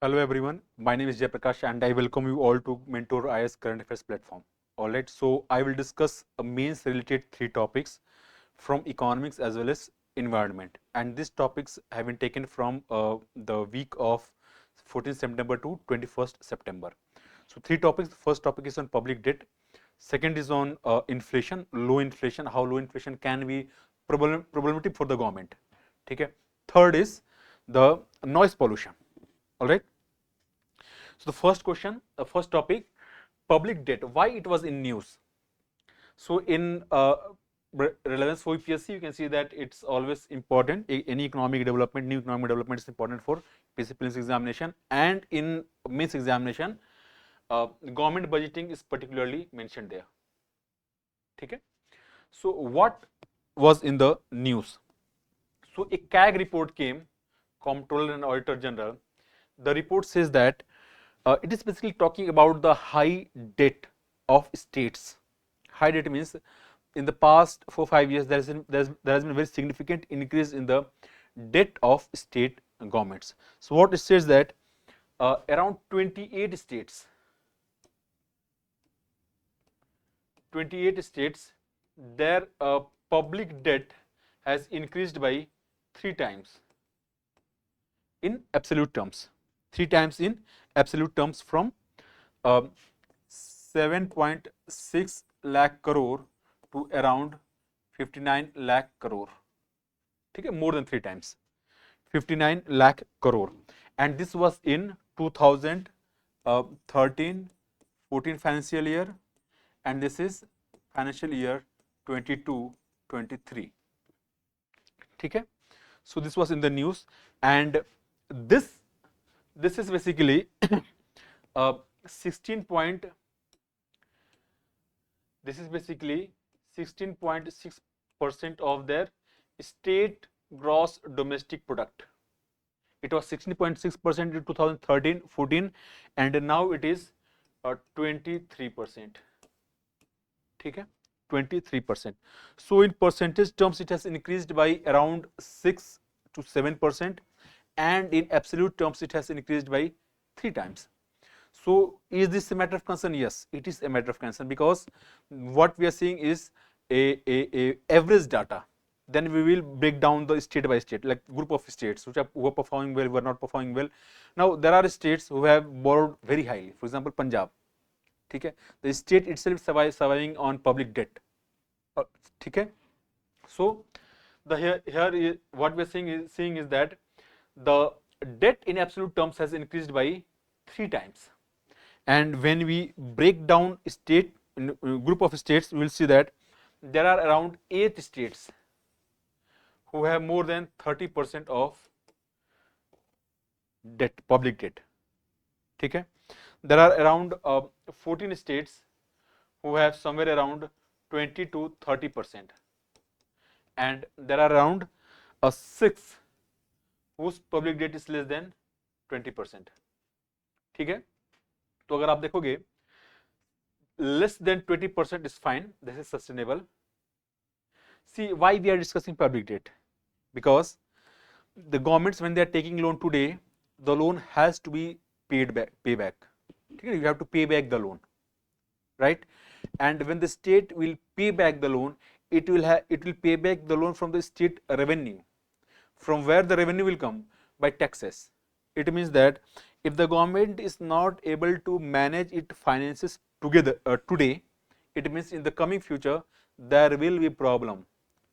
Hello everyone, my name is Jayaprakash and I welcome you all to Mentor IAS Current Affairs platform. Alright, so I will discuss mains related 3 topics from economics as well as environment, and these topics have been taken from the week of 14th September to 21st September. So 3 topics. The first topic is on public debt, second is on inflation, low inflation, how low inflation can be problematic for the government. Okay. Third is the noise pollution. All right. So the first question, the first topic, public debt, why it was in news. So in relevance for UPSC, you can see that it's always important. Any economic development, new economic development is important for UPSC Prelims examination, and in mains examination, government budgeting is particularly mentioned there. Okay. So what was in the news? So a CAG report came, Comptroller and Auditor General. The report says that it is basically talking about the high debt of states. High debt means in the past 4-5 years there has been a very significant increase in the debt of state governments. So what it says that around 28 states, their public debt has increased by 3 times in absolute terms. 3 times in absolute terms, from 7.6 lakh crore to around 59 lakh crore. Okay, more than 3 times, 59 lakh crore, and this was in 2013-14 financial year, and this is financial year 22-23. Okay, so this was in the news, and this is basically 16.6% of their state gross domestic product. It was 16.6% in 2013-14, and now it is 23%. Okay, 23%. So in percentage terms, it has increased by around 6 to 7%, and in absolute terms, it has increased by 3 times. So is this a matter of concern? Yes, it is a matter of concern, because what we are seeing is a average data. Then we will break down the state by state, like group of states who are performing well, who are not performing well. Now there are states who have borrowed very highly. For example, Punjab. Okay, the state itself surviving on public debt. Okay, so what we are seeing is that the debt in absolute terms has increased by 3 times, and when we break down state group of states, we will see that there are around 8 states who have more than 30% of debt, public debt. Okay, there are around 14 states who have somewhere around 20 to 30%, and there are around 6 whose public debt is less than 20%. ठीक है, तो अगर आप देखोगे less than 20% is fine, this is sustainable. See why we are discussing public debt, because the governments, when they are taking loan today, the loan has to be paid back, you have to pay back the loan, right? And when the state will pay back the loan, it will pay back the loan from the state revenue. From where the revenue will come? By taxes. It means that if the government is not able to manage its finances together today, it means in the coming future there will be problem,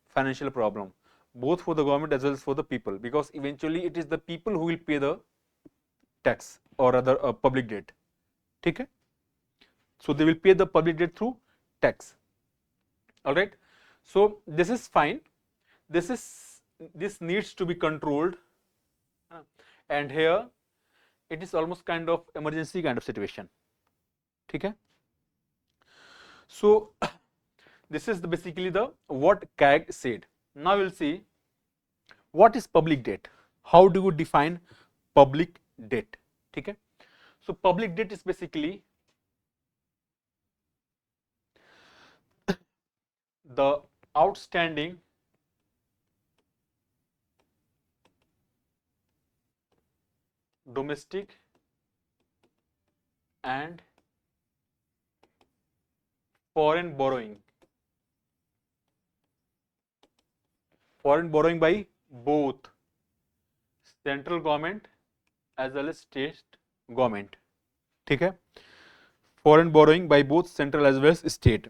financial problem, both for the government as well as for the people, because eventually it is the people who will pay the tax or other public debt. Okay, so they will pay the public debt through tax. All right, so this is fine, this needs to be controlled, and here it is almost kind of emergency kind of situation. Okay, so this is basically the what CAG said. Now we'll see what is public debt. How do you define public debt? Okay, so public debt is basically the outstanding domestic and foreign borrowing. Foreign borrowing by both central government as well as state government. ठीक है, foreign borrowing by both central as well as state.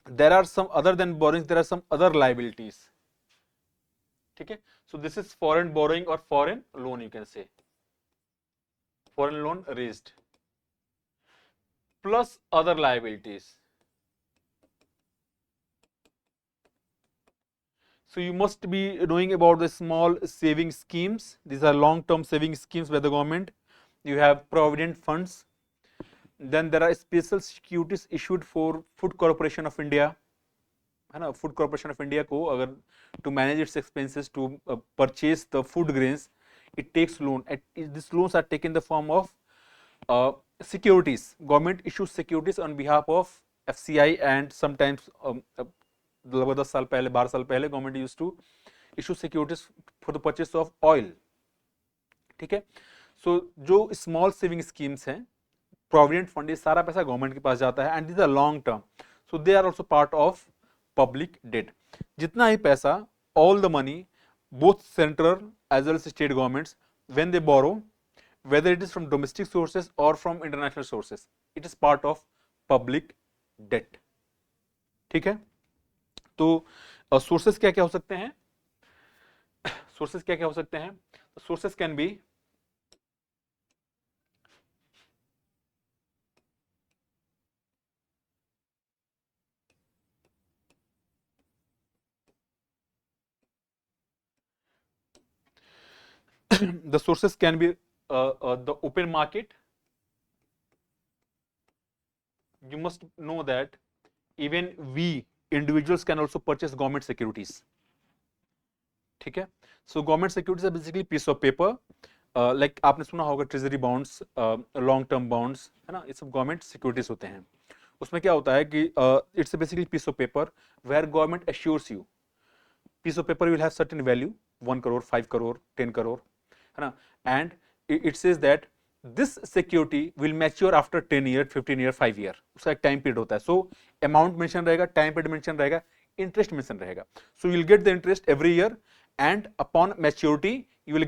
There are some other than borrowing, there are some other liabilities. ठीक है, so this is foreign borrowing और foreign loan. You can say foreign loan raised plus other liabilities. So you must be knowing about the small saving schemes. These are long-term saving schemes by the government. You have provident funds. Then there are special securities issued for Food Corporation of India. है ना, Food Corporation of India को अगर to manage its expenses to purchase the food grains, it takes loan. These loans are taken in the form of securities. Government issues securities on behalf of FCI and sometimes लगभग 10 साल पहले 12 साल पहले government used to issue securities for the purchase of oil. ठीक है, so जो small saving schemes हैं, provident fund, ये सारा पैसा गवर्नमेंट के पास जाता है and this are long term, so they are also part of public debt. जितना ही पैसा, all the money, both central as well as state governments, when they borrow, whether it is from domestic sources or from international sources, it is part of public debt. ठीक है, तो sources क्या क्या हो सकते हैं? सोर्सेस क्या क्या हो सकते हैं? Sources can be the sources can be the open market. You must know that even we individuals can also purchase government securities. ठीक है, so government securities are basically piece of paper, like आपने सुना होगा treasury bonds, long term bonds, है ना, ये सब government securities होते हैं. उसमें क्या होता है कि it's basically piece of paper where government assures you, piece of paper will have certain value, 1 crore, 5 crore, 10 crore, है ना, and it says that this security will mature after 10 year, 15 year, 5 year. उसका एक time period होता है. So amount mention रहेगा, time period mention रहेगा, interest mention रहेगा. So you will get the interest every year and upon maturity you will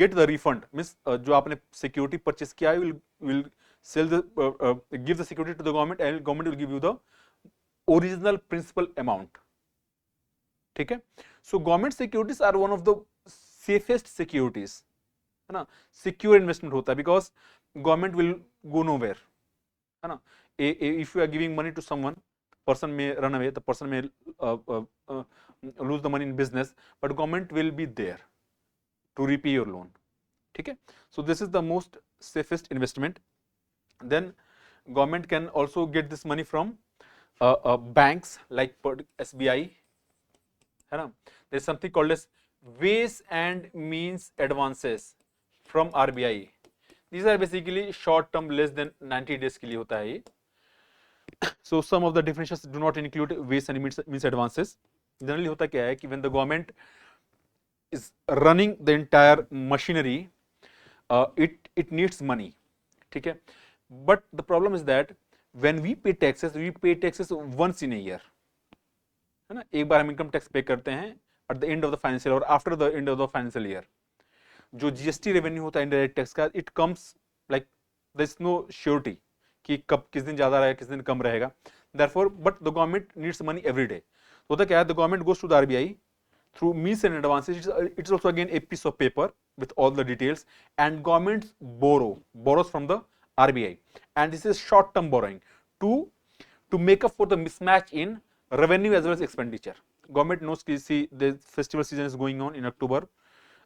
get the refund. Means जो आपने security purchase किया है, you will sell the give the security to the government and government will give you the original principal amount. ठीक है, so government securities are one of the safest securities, है ना, secure investment होता है because government will go nowhere, है ना. If you are giving money to someone, person may run away, the person may lose the money in business, but government will be there to repay your loan. ठीक है, so this is the most safest investment. Then government can also get this money from banks like SBI, है ना. there is something called as ways and means advances from RBI. these are basically short term, less than 90 days के लिए होता है ये. so some of the definitions do not include ways and means advances. generally होता क्या है कि when the government is running the entire machinery, it needs money. ठीक है, but the problem is that when we pay taxes once in a year, है ना, एक बार हम इनकम टैक्स पे करते हैं at the end of the financial or after the end of the financial year. जो GST रेवेन्यू होता है इंडायरेक्ट टैक्स का, it comes like there is no surety कि कब किस दिन ज्यादा रहेगा, किस दिन कम रहेगा. therefore but the government needs money every day. होता क्या है, the government goes to the RBI through means and advances. It's also again a piece of paper with all the details, and government borrows from the RBI, and this is short term borrowing to make up for the mismatch in revenue as well as expenditure. Government knows कि see the festival season is going on in October,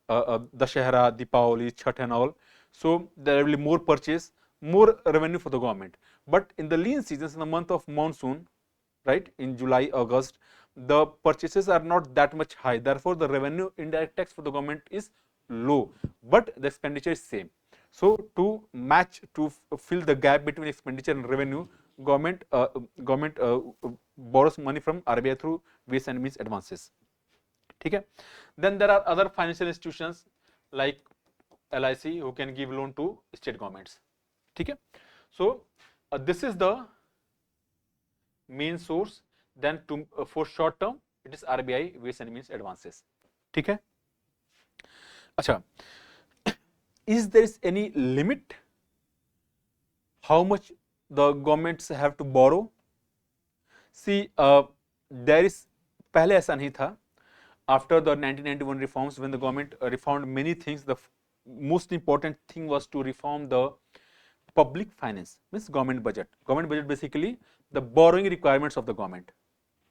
Dashehra, Deepavali, Chhath and all, so there will be more purchase, more revenue for the government. But in the lean seasons, in the month of monsoon, right, in July, August, the purchases are not that much high. Therefore, the revenue indirect tax for the government is low, but the expenditure is same. So to match, to fill the gap between expenditure and revenue, government borrows money from RBI through ways and means advances. ठीक है, then there are other financial institutions like LIC who can give loan to state governments. ठीक है, So this is the main source. Then for short term it is RBI ways and means advances. ठीक है. अच्छा, is there is any limit how much the governments have to borrow? See, there is, पहले ऐसा नहीं था. After the 1991 reforms, when the government reformed many things, the most important thing was to reform the public finance, means government budget. Government budget basically the borrowing requirements of the government.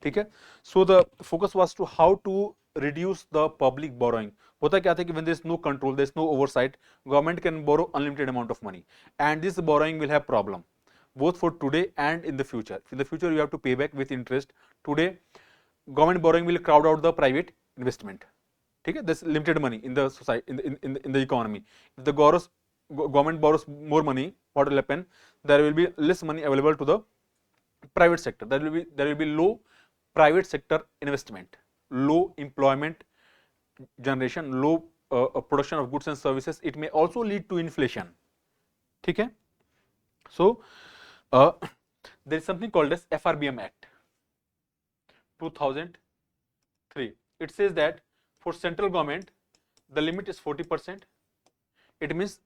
ठीक है. So the focus was to how to reduce the public borrowing. होता क्या था कि when there is no control, there is no oversight, government can borrow unlimited amount of money, and this borrowing will have problem both for today and in the future. In the future you have to pay back with interest. Today government borrowing will crowd out the private investment. ठीक है. There's limited money in the society, in the economy. If the government borrows more money, what will happen? There will be less money available to the private sector. There will be low private sector investment, low employment generation, low production of goods and services. It may also lead to inflation. ठीक है. So there is something called as FRBM Act 2003. It says that for central government the limit is 40%. It means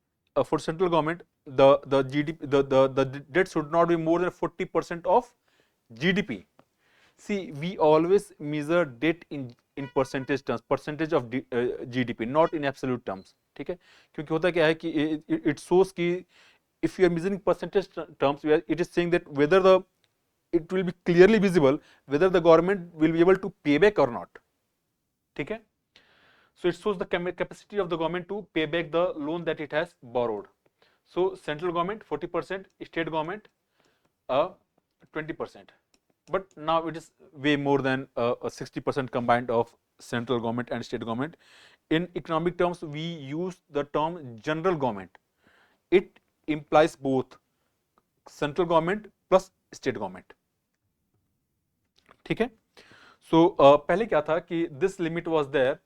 for central government the GDP, the debt should not be more than 40% of GDP. See, we always measure debt in percentage terms, percentage of GDP, not in absolute terms. ठीक है. क्योंकि होता क्या है कि it shows कि if you are measuring percentage terms, it is saying that whether it will be clearly visible whether the government will be able to pay back or not. ठीक है. So it shows the capacity of the government to pay back the loan that it has borrowed. So central government 40%, state government 20%. But now it is way more than 60% combined of central government and state government. In economic terms, we use the term general government. It implies both central government plus state government. ठीक है. So पहले क्या था कि this limit was there.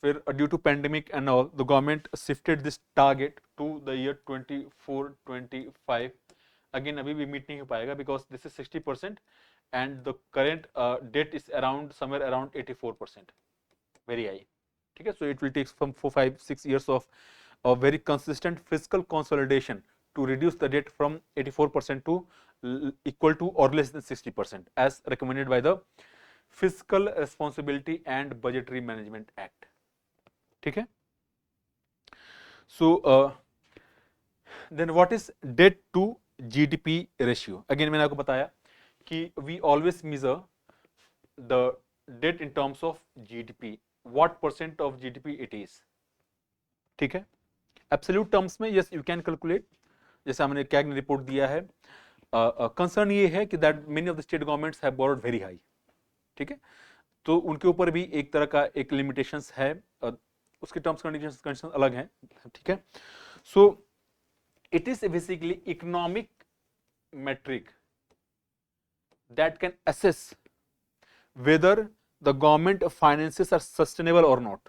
फिर due to pandemic and all, the government shifted this target to the year 24-25. Again अभी भी meet नहीं हो पाएगा because this is 60% and the current debt is around somewhere around 84%. Very high. ठीक है. So it will take from 4, 5, 6 years of a very consistent fiscal consolidation to reduce the debt from 84% to equal to or less than 60% as recommended by the Fiscal Responsibility and Budgetary Management Act. ठीक है. So then what is debt to GDP ratio? Again मैंने आपको बताया कि we always measure the debt in terms of GDP. What percent of GDP it is? ठीक है. Absolute terms में yes you can calculate. जैसे हमने कैग ने रिपोर्ट दिया है. कंसर्न ये है कि that many of the state governments have borrowed very high. ठीक है. तो उनके ऊपर भी एक तरह का एक लिमिटेशंस है. उसके टर्म्स कंडीशंस अलग हैं. ठीक है. So it is basically economic metric that can assess whether the government finances are sustainable or not.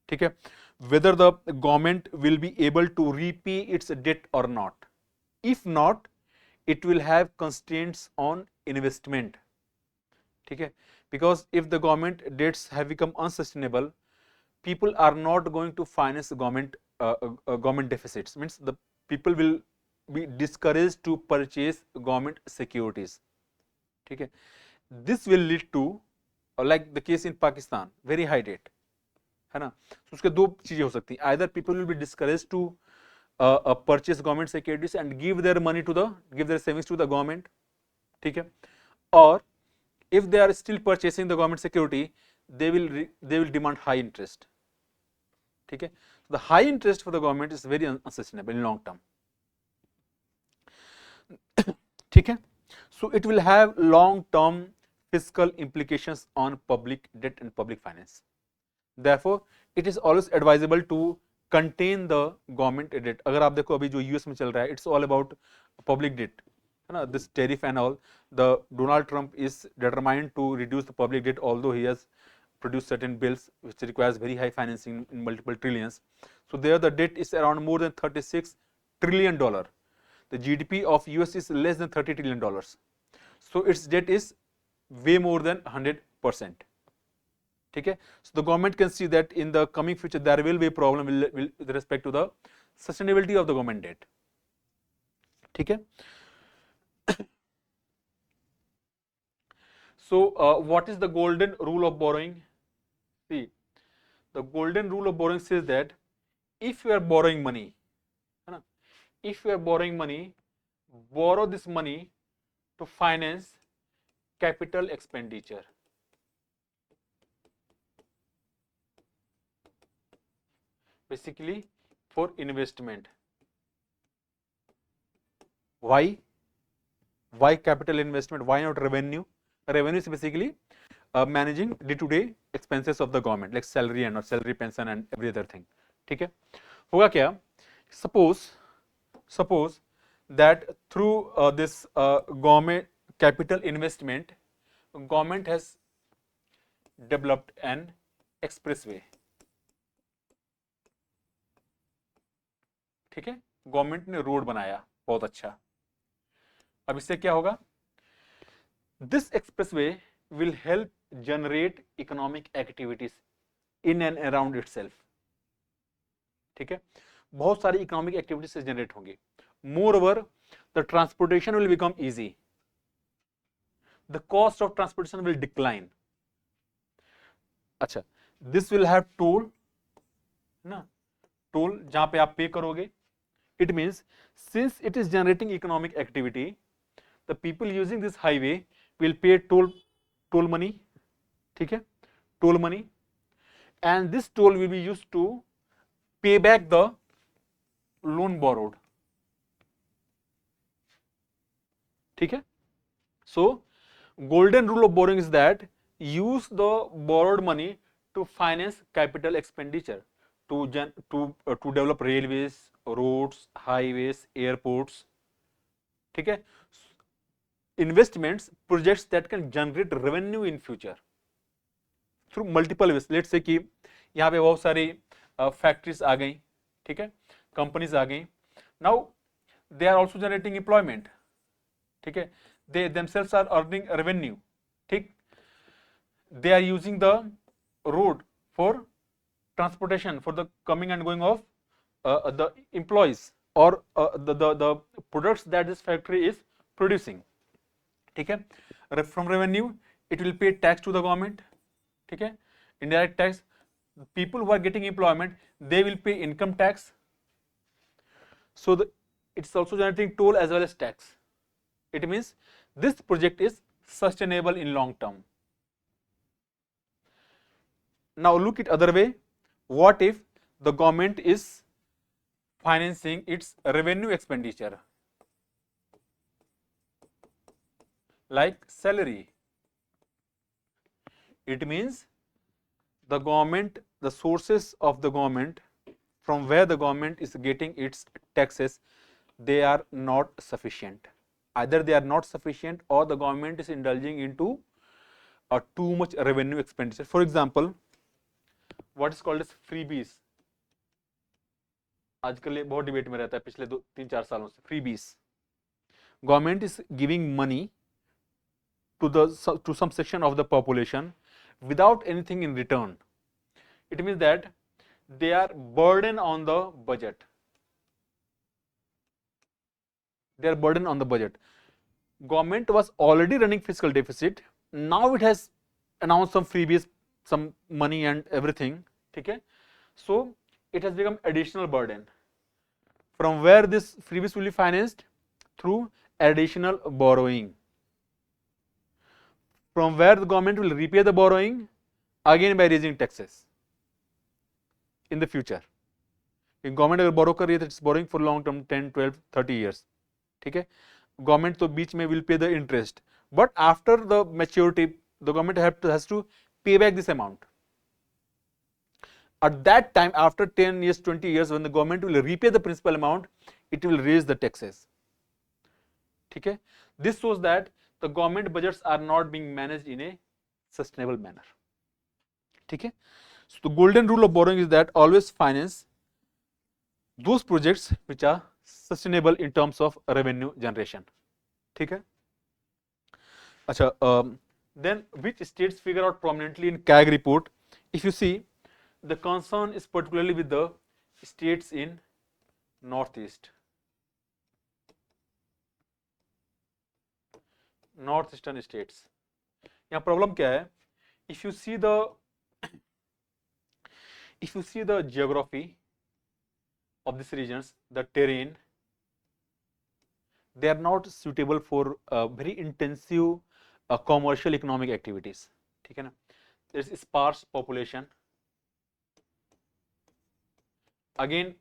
ठीक है. Whether the government will be able to repay its debt or not. If not, it will have constraints on investment. ठीक है. Because if the government debts have become unsustainable, people are not going to finance government deficits. Means the people will be discouraged to purchase government securities. ठीक है. This will lead to like the case in Pakistan, very high debt. है ना. So उसके दो चीजें हो सकती हैं. Either people will be discouraged to purchase government securities and give their savings to the government. ठीक है. Or if they are still purchasing the government security, they will demand high interest. ठीक है. So the high interest for the government is very unsustainable in long term. ठीक है. So it will have long term fiscal implications on public debt and public finance. Therefore it is always advisable to contain the government debt. अगर आप देखो अभी जो US में चल रहा है, it's all about public debt. है ना. This tariff and all, the Donald Trump is determined to reduce the public debt, although he has produced certain bills which requires very high financing in multiple trillions. So there the debt is around more than $36 trillion. the GDP of US is less than $30 trillion. So its debt is way more than 100%. Okay? So the government can see that in the coming future there will be a problem with respect to the sustainability of the government debt. Okay? So what is the golden rule of borrowing? See, the golden rule of borrowing says that if you are borrowing money, borrow this money to finance capital expenditure. Basically for investment. Why? Why capital investment? Why not revenue? Revenue is basically managing day-to-day expenses of the government, like salary and salary, pension and every other thing. ठीक है? होगा क्या? Suppose that through this government capital investment, government has developed an expressway. ठीक है? Government ने road बनाया बहुत अच्छा. अब इससे क्या होगा? This expressway will help generate economic activities in and around itself. ठीक है? बहुत सारी इकोनॉमिक एक्टिविटीज से जनरेट होंगी. Moreover, the transportation will become easy. The cost of transportation will decline. अच्छा, this will have toll, ना? Toll जहां पे आप पे करोगे. It means since it is generating economic activity, the people using this highway will pay toll money. ठीक है? Toll money, and this toll will be used to pay back the loan borrowed. ठीक है? So golden rule of borrowing is that use the borrowed money to finance capital expenditure, to develop railways, roads, highways, airports. ठीक है? Investments, projects that can generate revenue in future through multiple ways. Let's say कि यहाँ पे बहुत सारी factories आ गई, ठीक है? Companies आ गई. Now they are also generating employment. ठीक है? They themselves are earning revenue. ठीक? They are using the road for transportation, for the coming and going of the employees or the products that this factory is producing. ठीक है? From revenue, it will pay tax to the government. ठीक है? Indirect tax. People who are getting employment, they will pay income tax. So it's also generating toll as well as tax. It means this project is sustainable in long term. Now look at other way. What if the government is financing its revenue expenditure, like salary? It means the government, the sources of the government from where the government is getting its taxes, they are not sufficient. Either they are not sufficient or the government is indulging into too much revenue expenditure. For example, what is called as freebies. आजकल ये बहुत debate में रहता है पिछले 3-4 सालों से. freebies. Government is giving money to some section of the population without anything in return. It means that they are burden on the budget. They are burden on the budget. Government was already running fiscal deficit. Now it has announced some freebies, some money and everything. Okay? So it has become additional burden. From where this freebies will be financed? Through additional borrowing. From where the government will repay the borrowing? Again by raising taxes in the future. If government अगर borrow कर रही है तो it's borrowing for long term 10, 12, 30 years. ठीक है? Government तो बीच में will pay the interest, but after the maturity, the government has to pay back this amount. At that time, after 10 years, 20 years, when the government will repay the principal amount, it will raise the taxes. ठीक है? This shows that the government budgets are not being managed in a sustainable manner. ठीक है? So the golden rule of borrowing is that always finance those projects which are sustainable in terms of revenue generation. ठीक है, अच्छा, then which states figure out prominently in CAG report? If you see, the concern is particularly with the states in northeast, northeastern states. यहाँ problem क्या है? If you see the geography of these regions, the terrain, they are not suitable for very intensive commercial economic activities. ठीक है ना? There is sparse population. Again,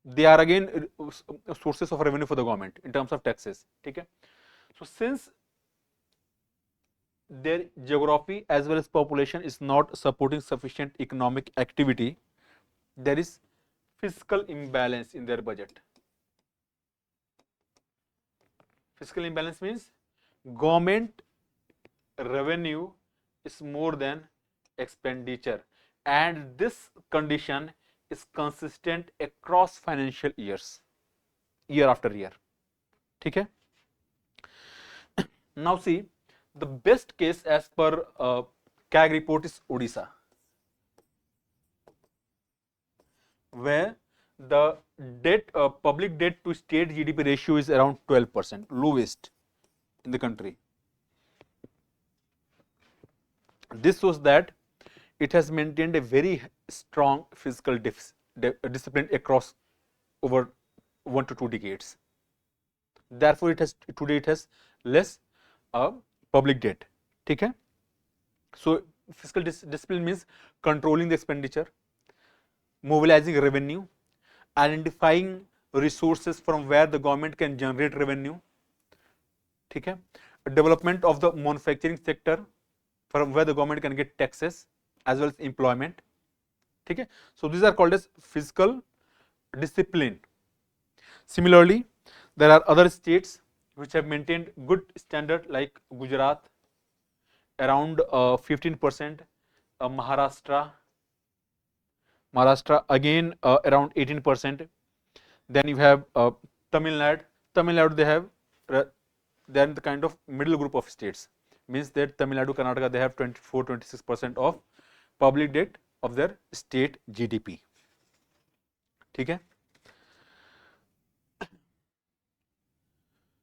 they are again sources of revenue for the government in terms of taxes. ठीक है? So since their geography as well as population is not supporting sufficient economic activity, there is fiscal imbalance in their budget. Fiscal imbalance means government revenue is more than expenditure, and this condition is consistent across financial years, year after year. ठीक है? Now see, the best case as per CAG report is Odisha, where the debt, public debt to state GDP ratio is around 12%, lowest in the country. This shows that it has maintained a very strong fiscal discipline across over 1 to 2 decades. Therefore, today it has less public debt. ठीक है? So fiscal discipline means controlling the expenditure, mobilizing revenue, identifying resources from where the government can generate revenue. ठीक है? Development of the manufacturing sector from where the government can get taxes as well as employment. ठीक है? So these are called as fiscal discipline. Similarly, there are other states which have maintained good standard like Gujarat, around 15%, Maharashtra again around 18%. Then you have Tamil Nadu, they have they are in the kind of middle group of states, means that Tamil Nadu, Karnataka, they have 24-26% of public debt of their state GDP. ठीक है?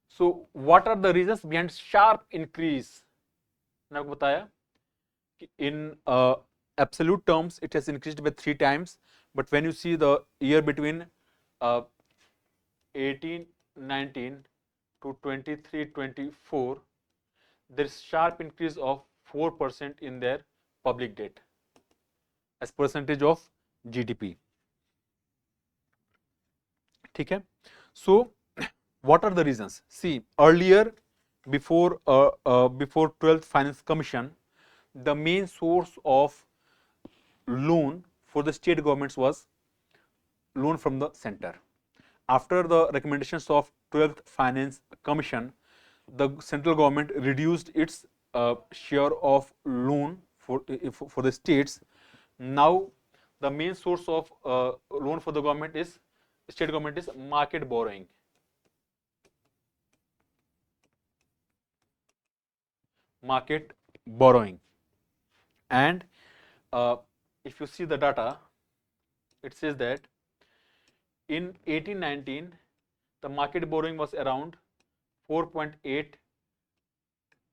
So what are the reasons behind sharp increase? मैंने आपको बताया कि in absolute terms it has increased by 3 times, but when you see the year between 18-19 to 23-24, there is sharp increase of 4% in their public debt as percentage of GDP. ठीक है? So what are the reasons? See, earlier before 12th Finance Commission, the main source of loan for the state governments was loan from the center. After the recommendations of 12th Finance Commission, the central government reduced its share of loan for the states. Now the main source of loan for the state government is market borrowing. Market borrowing. And if you see the data, it says that in 18-19 the market borrowing was around 4.8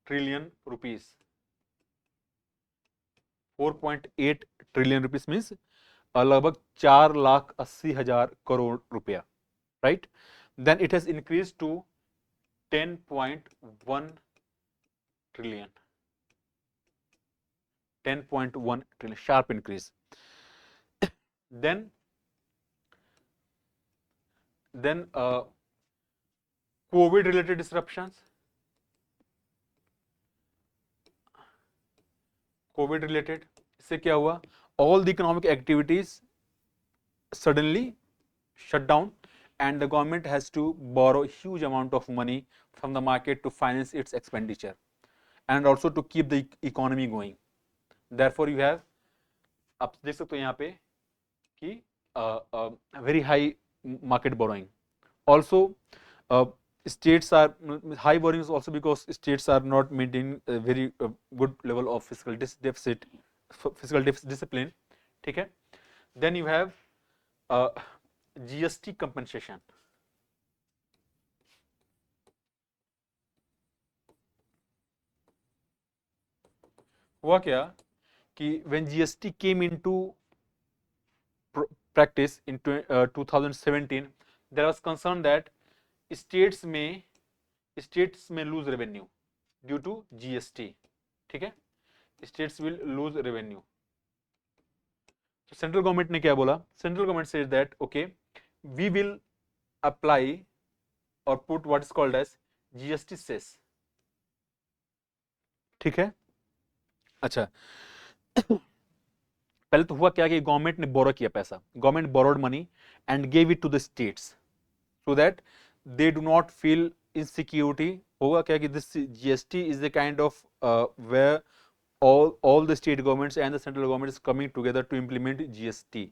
trillion rupees. 4.8 trillion rupees means लगभग 4,80,000 करोड़ रुपया, right? Then it has increased to 10.1 trillion. 10.1 trillion, sharp increase. Then COVID related disruptions. COVID related, इससे क्या हुआ? All the economic activities suddenly shut down, and the government has to borrow huge amount of money from the market to finance its expenditure and also to keep the economy going. Therefore, you have, आप देख सकते हो यहाँ पे कि very high market borrowing. Also, states are high borrowing is also because states are not maintaining a very good level of fiscal discipline. ठीक है? Then you have GST compensation. हुआ क्या कि when GST came into practice in 2017, there was concern that states may lose revenue due to GST. ठीक है? States will lose revenue. So central government ने क्या बोला? Central government says that okay, we will apply or put what is called as GST cess. ठीक है? अच्छा, पहले तो हुआ क्या कि गवर्नमेंट ने बोरो किया पैसा, government borrowed money and gave it to the states so that they do not feel insecurity. होगा क्या कि this GST is the kind of where all the state governments and the central government is coming together to implement GST.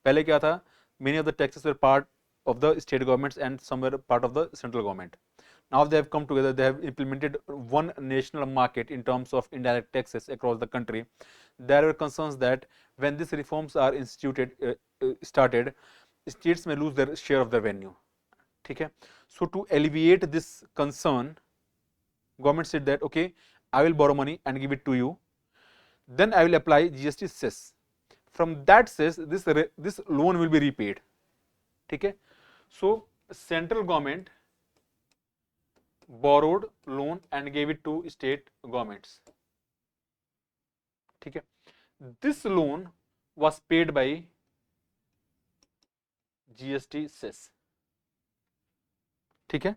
पहले क्या था, many of the taxes were part of the state governments and some were part of the central government. Now they have come together, they have implemented one national market in terms of indirect taxes across the country. There were concerns that when these reforms are started, states may lose their share of the revenue. ठीक है? So to alleviate this concern, government said that okay, I will borrow money and give it to you. Then I will apply GST cess. From that cess, this loan will be repaid. ठीक है? So central government borrowed loan and gave it to state governments. ठीक है? This loan was paid by GST cess. ठीक है?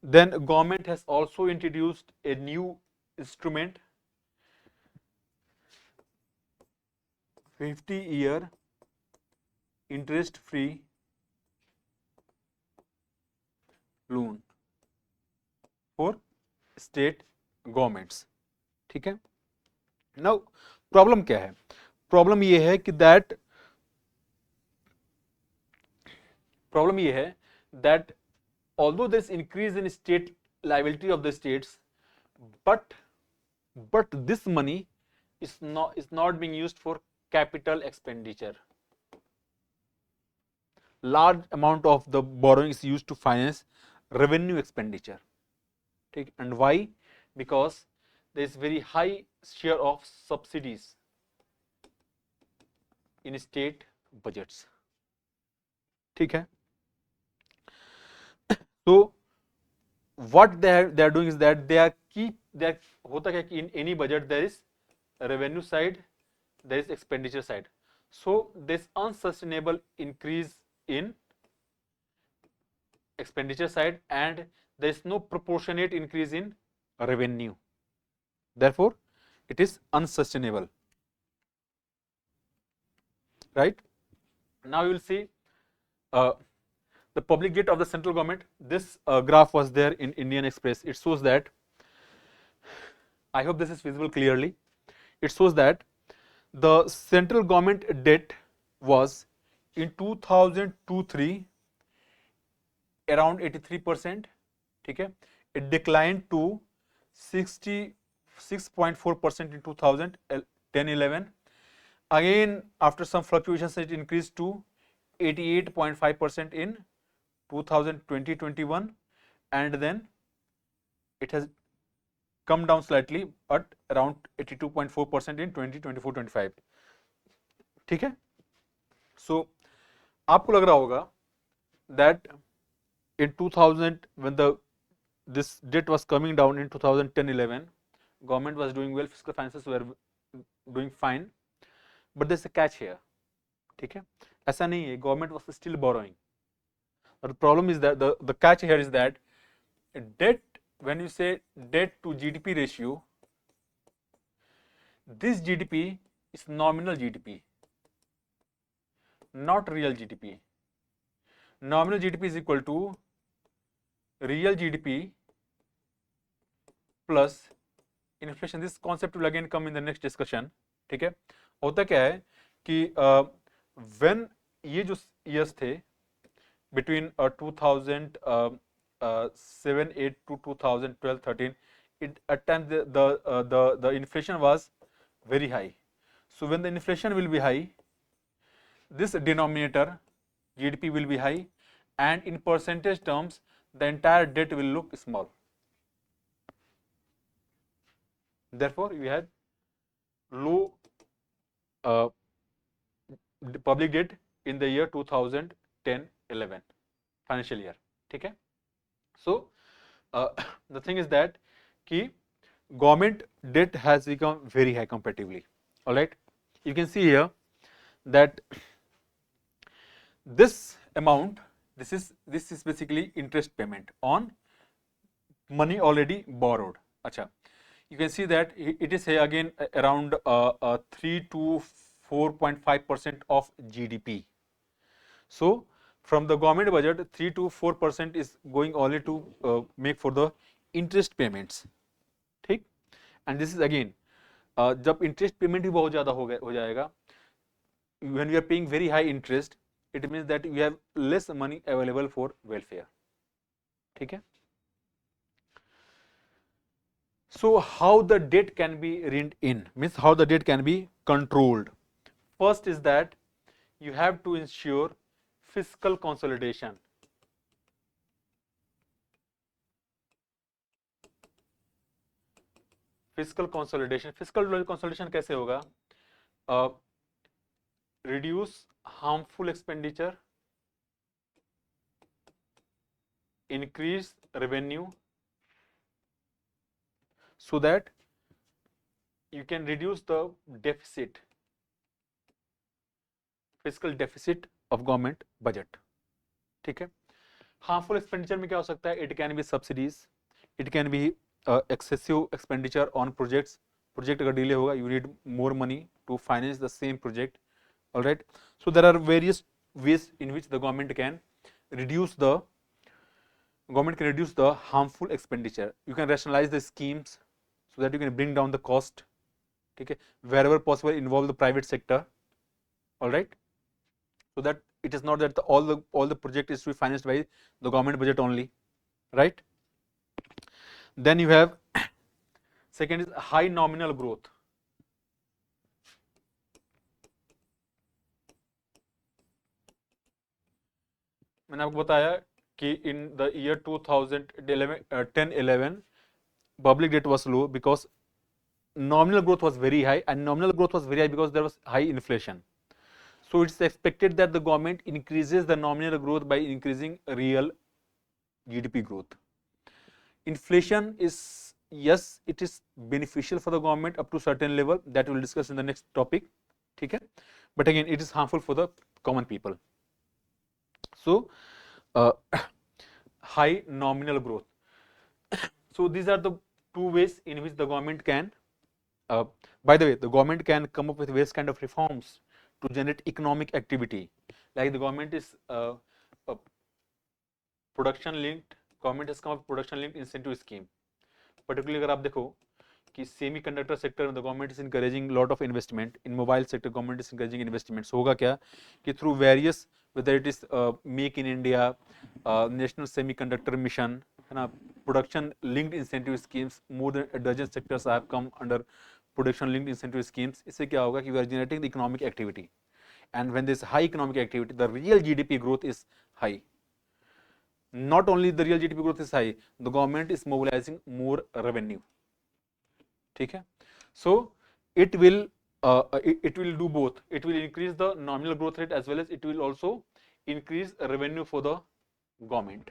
Then government has also introduced a new instrument, 50-year interest-free loan for state governments. ठीक है? Now problem क्या है? Problem ये है कि that although there is increase in state liability of the states, but this money is not being used for capital expenditure. Large amount of the borrowing is used to finance revenue expenditure. ठीक? And why? Because there is very high share of subsidies in state budgets. ठीक है? So what they are doing is that they are होता क्या कि in any budget there is revenue side, there is expenditure side. So this unsustainable increase in expenditure side and there is no proportionate increase in revenue. Therefore, it is unsustainable. Right? Now you will see the public debt of the central government. This graph was there in Indian Express. It shows that, I hope this is visible clearly. It shows that the central government debt was in 2002-03 around 83%. ठीक है? It declined to 66.4% in 2010-11. Again, after some fluctuations, it increased to 88.5% in 2020-21, and then it has come down slightly at around 82.4% in 2024-25. ठीक है? So आपको लग रहा होगा that in 2000 when this debt was coming down in 2010-11, government was doing well, fiscal finances were doing fine, but there's a catch here. ठीक है? ऐसा नहीं है, government was still borrowing. But the problem is that the catch here is that debt, when you say debt to GDP ratio, this GDP is nominal GDP, not real GDP. Nominal GDP is equal to real GDP plus inflation. This concept will again come in the next discussion. ठीक है? होता क्या है कि when ये जो years थे between 2007-8 to 2012-13, at times the inflation was very high. So when the inflation will be high, this denominator GDP will be high, and in percentage terms the entire debt will look small. Therefore we had low public debt in the year 2010-11 financial year. Okay. So the thing is that ki government debt has become very high comparatively. All right, you can see here that this amount, this is basically interest payment on money already borrowed. Acha, you can see that it is here again around 3 to 4.5% of GDP. So from the government budget, 3 to 4% is going only to make for the interest payments. ठीक, and this is again जब interest payment ही बहुत ज़्यादा हो जाएगा, when we are paying very high interest, it means that we have less money available for welfare. ठीक है. So how the debt can be reined in, means how the debt can be controlled. First is that you have to ensure fiscal consolidation. Fiscal consolidation कैसे होगा? Reduce harmful expenditure, increase revenue, so that you can reduce the deficit, fiscal deficit of government budget. ठीक है. Harmful expenditure में क्या हो सकता है? It can be subsidies, it can be excessive expenditure on projects. Project अगर delay होगा, you need more money to finance the same project. All right. So there are various ways in which the government can reduce the harmful expenditure. You can rationalize the schemes so that you can bring down the cost. Okay, wherever possible involve the private sector. All right, so that it is not that all the project is to be financed by the government budget only, right? Then you have second is high nominal growth. मैंने आपको बताया कि in the year 2010-11 public debt was low because nominal growth was very high, and nominal growth was very high because there was high inflation. So it's expected that the government increases the nominal growth by increasing real GDP growth. Inflation is, yes, it is beneficial for the government up to certain level, that we will discuss in the next topic. Okay? But again, it is harmful for the common people. So high nominal growth. So these are the two ways in which the government can, by the way, the government can come up with various kind of reforms to generate economic activity. Like the government is production linked, government has come up with production linked incentive scheme. Particularly अगर आप देखो कि semiconductor sector में the government is encouraging lot of investment, in mobile sector government is encouraging investment. So होगा क्या कि through various, whether it is Make in India, National Semiconductor Mission, है ना, production linked incentive schemes, more than a dozen sectors have come under production linked incentive schemes. इससे क्या होगा कि we are generating the economic activity, and when there is high economic activity, the real GDP growth is high. Not only the real GDP growth is high, the government is mobilizing more revenue. ठीक है. So it will do both. It will increase the nominal growth rate as well as it will also increase revenue for the government.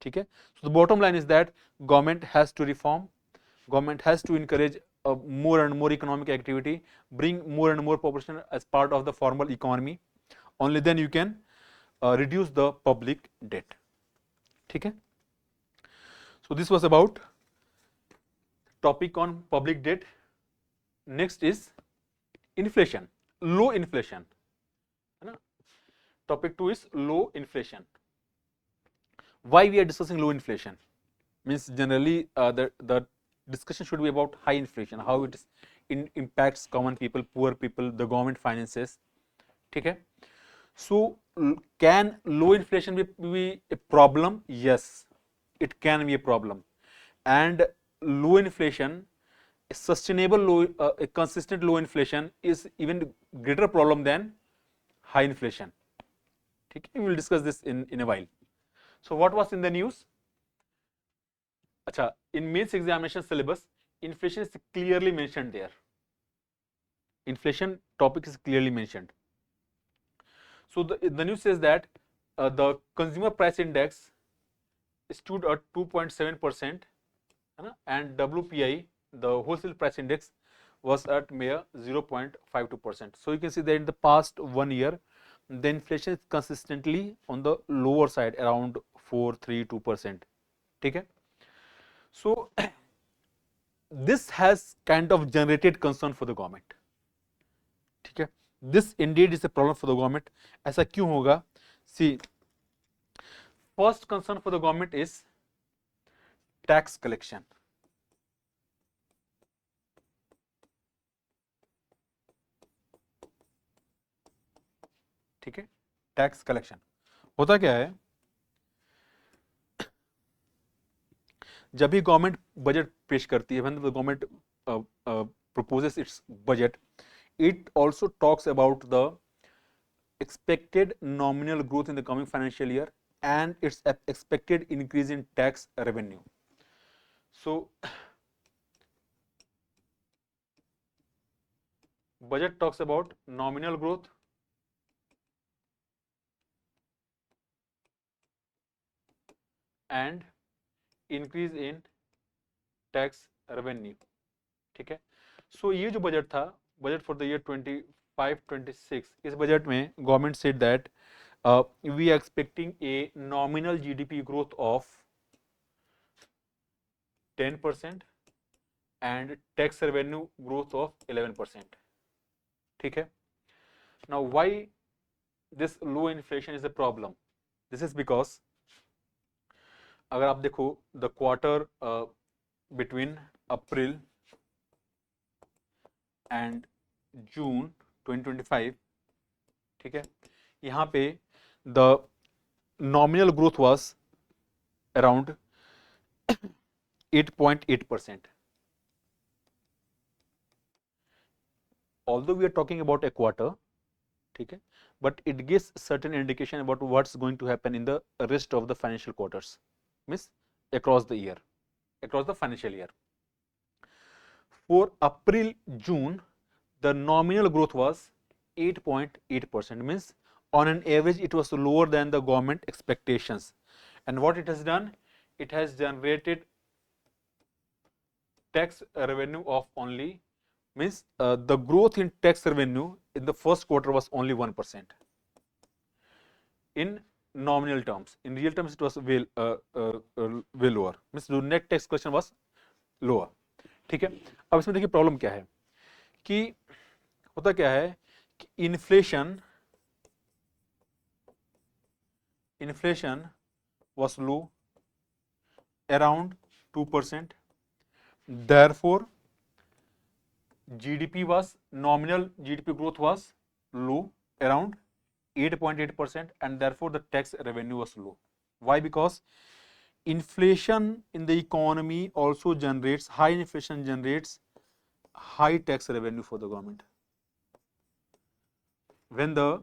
ठीक है. So the bottom line is that government has to reform, government has to encourage more and more economic activity, bring more and more population as part of the formal economy. Only then you can reduce the public debt. ठीक है. So this was about topic on public debt. Next is inflation, low inflation. Topic 2 is low inflation. Why we are discussing low inflation? Means generally the discussion should be about high inflation, how it is impacts common people, poor people, the government finances. ठीक है. So can low inflation be a problem? Yes, it can be a problem. And low inflation, sustainable low, a consistent low inflation is even greater problem than high inflation. Okay, we will discuss this in a while. So what was in the news? Acha, in mains examination syllabus, inflation is clearly mentioned there. Inflation topic is clearly mentioned. So the news says that the consumer price index stood at 2.7%, and WPI, the wholesale price index, was at mere 0.52%. So you can see that in the past 1 year, the inflation is consistently on the lower side, around 4.32%. Okay? So this has kind of generated concern for the government. ठीक है, this indeed is a problem for the government. ऐसा क्यों होगा? See, first concern for the government is tax collection. ठीक है, tax collection होता क्या है, जब भी गवर्नमेंट बजट पेश करती है, when the government proposes its budget, it also talks about the expected nominal growth in the coming financial year and its expected increase in tax revenue. So budget talks about nominal growth and increase in tax revenue. ठीक है, सो ये जो budget था, budget for the year 25-26, इस budget में government said that we are expecting a nominal GDP growth of 10% and tax revenue growth of 11%. ठीक है, now why this low inflation is a problem? This is because अगर आप देखो the quarter between April and June 2025, ठीक है, यहाँ पे the nominal growth was around 8.8%. Although we are talking about a quarter, ठीक है, but it gives certain indication about what's going to happen in the rest of the financial quarters, means across the year, across the financial year. For April June, the nominal growth was 8.8%, means on an average it was lower than the government expectations. And what it has done, it has generated tax revenue of only, means the growth in tax revenue in the first quarter was only 1%. In nominal terms, in real terms it was way lower, means the net tax collection was lower. ठीक है, अब इसमें देखिए problem क्या है, कि होता क्या है कि inflation was low, around 2%. Therefore, GDP was, nominal GDP growth was low, around 8.8%, and therefore the tax revenue was low. Why? Because inflation in the economy also generates, high inflation generates high tax revenue for the government. When the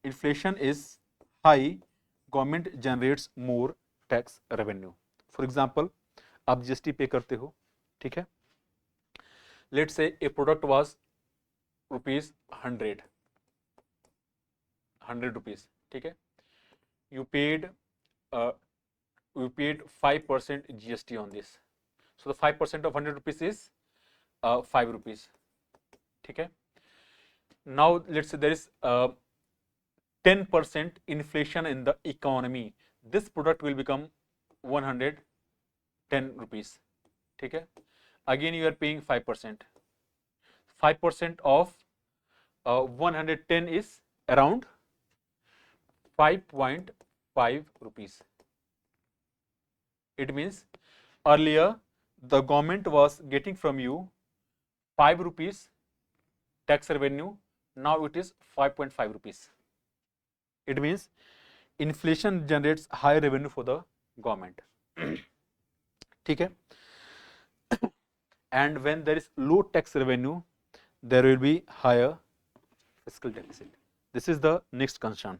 inflation is high, government generates more tax revenue. For example, आप GST पे करते हो, ठीक है, let's say a product was rupees 100 rupees, ठीक है, you paid 5% GST on this. So the 5% of 100 rupees is 5 rupees. ठीक है, now let's say there is 10% inflation in the economy. This product will become 110 rupees. ठीक है, again you are paying 5%. 5% of 110 is around 5.5 rupees. It means earlier the government was getting from you 5 rupees tax revenue, now it is 5.5 rupees. It means inflation generates high revenue for the government. ठीक है. And when there is low tax revenue, there will be higher fiscal deficit. This is the next concern.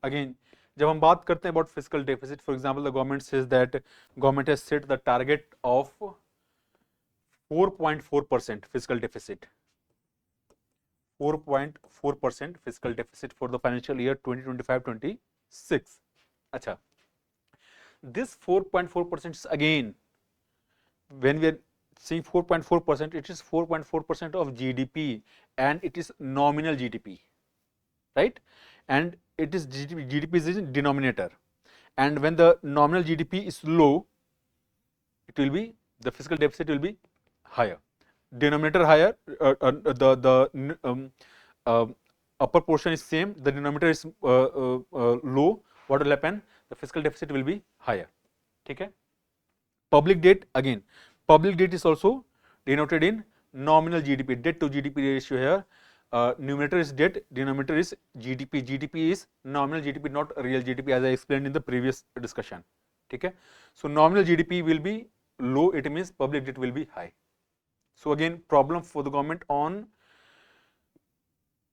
Again, जब हम बात करते हैं about fiscal deficit, for example, the government says that government has set the target of 4.4% fiscal deficit. 4.4% fiscal deficit for the financial year 2025-26. अच्छा, this 4.4% is again, when we are seeing 4.4%, it is 4.4% of GDP and it is nominal GDP, right? And it is GDP is in denominator, and when the nominal GDP is low, it will be, the fiscal deficit will be higher. Denominator higher, upper portion is same, the denominator is low, what will happen? The fiscal deficit will be higher. ठीक है. Public debt, again, public debt is also denoted in nominal GDP, debt to GDP ratio here. Numerator is debt, denominator is GDP. GDP is nominal GDP, not real GDP, as I explained in the previous discussion. ठीक है. So nominal GDP will be low, it means public debt will be high. So again, problem for the government on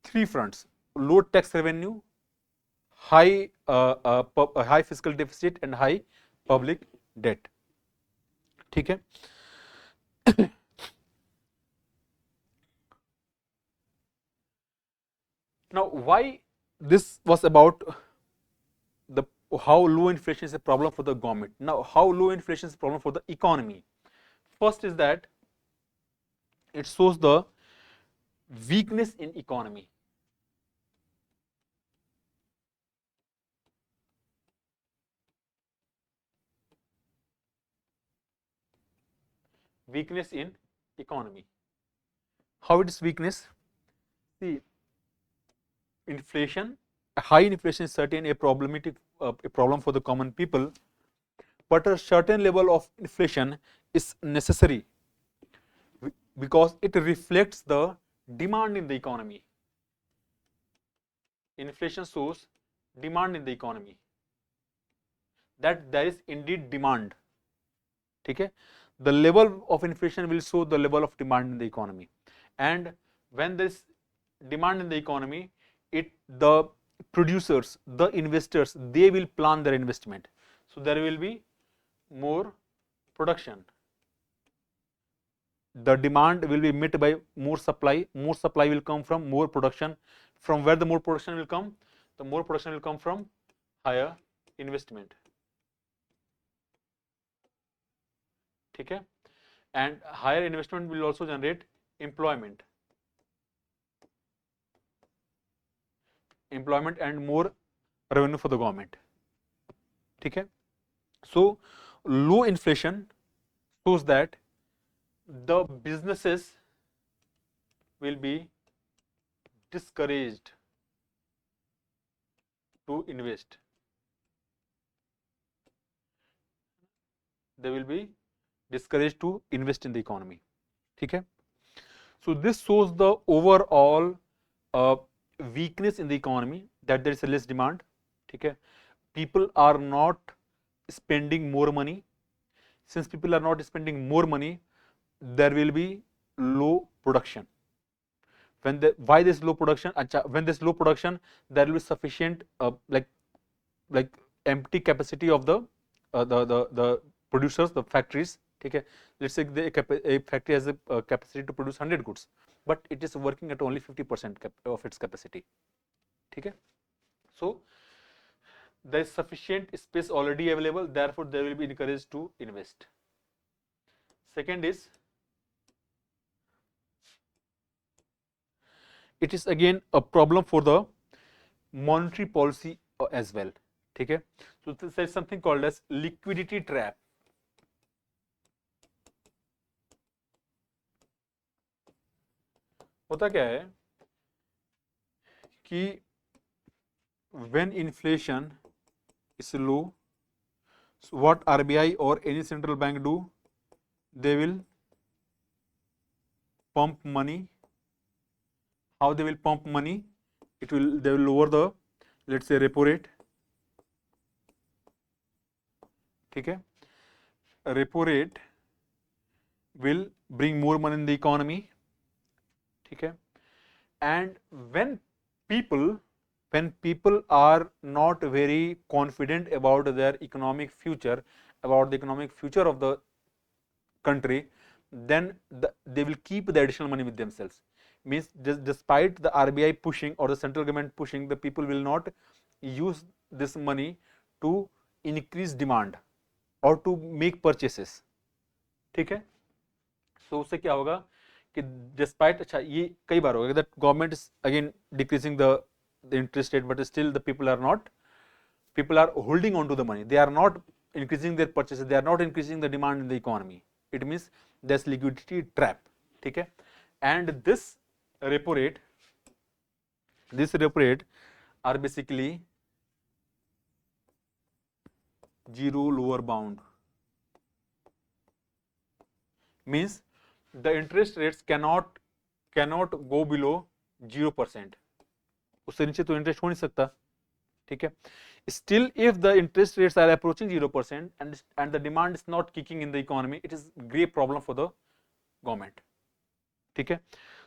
three fronts: low tax revenue, high high fiscal deficit, and high public debt. ठीक है. Now, why this was about the how low inflation is a problem for the government. Now, how low inflation is a problem for the economy? First is that it shows the weakness in economy. Weakness in economy. How it is weakness? See, inflation, high inflation is certainly a problematic a problem for the common people, but a certain level of inflation is necessary because it reflects the demand in the economy. Inflation shows demand in the economy, that there is indeed demand. ठीक है. The level of inflation will show the level of demand in the economy, and when there is demand in the economy, the producers, the investors, they will plan their investment, so there will be more production. The demand will be met by more supply. More supply will come from more production. From where the more production will come? The more production will come from higher investment. ठीक है. And higher investment will also generate employment. Employment and more revenue for the government. ठीक है. So low inflation shows that the businesses will be discouraged to invest. They will be discouraged to invest in the economy. ठीक है. So this shows the overall weakness in the economy, that there is a less demand. ठीक है. People are not spending more money. Since people are not spending more money, there will be low production. Why this low production? When there's low production, there will be sufficient like empty capacity of the producers, the factories. ठीक है. Let's say a factory has a capacity to produce 100 goods, but it is working at only 50% of its capacity. ठीक है. So there is sufficient space already available, therefore they will be encouraged to invest. Second is, it is again a problem for the monetary policy as well. ठीक है. So there is something called as liquidity trap. होता क्या है कि when inflation is low, so what RBI or any central bank do? They will pump money. How they will pump money? They will lower the, let's say, repo rate. ठीक है, repo rate will bring more money in the economy. ठीक है, and when people are not very confident about their economic future, about the economic future of the country, then they will keep the additional money with themselves. Means despite the RBI pushing or the central government pushing, the people will not use this money to increase demand or to make purchases. ठीक है, so उससे क्या होगा कि despite, अच्छा ये कई बार होगा that government is again decreasing the interest rate, but still the people are holding on to the money, they are not increasing their purchases, they are not increasing the demand in the economy. It means there is liquidity trap. ठीक है, and this repo rate are basically zero lower bound. means the interest rates cannot go below 0%. उससे नीचे तो interest हो नहीं सकता. ठीक है, still if the interest rates are approaching 0% and the demand is not kicking in the economy, it is great problem for the government. ठीक है,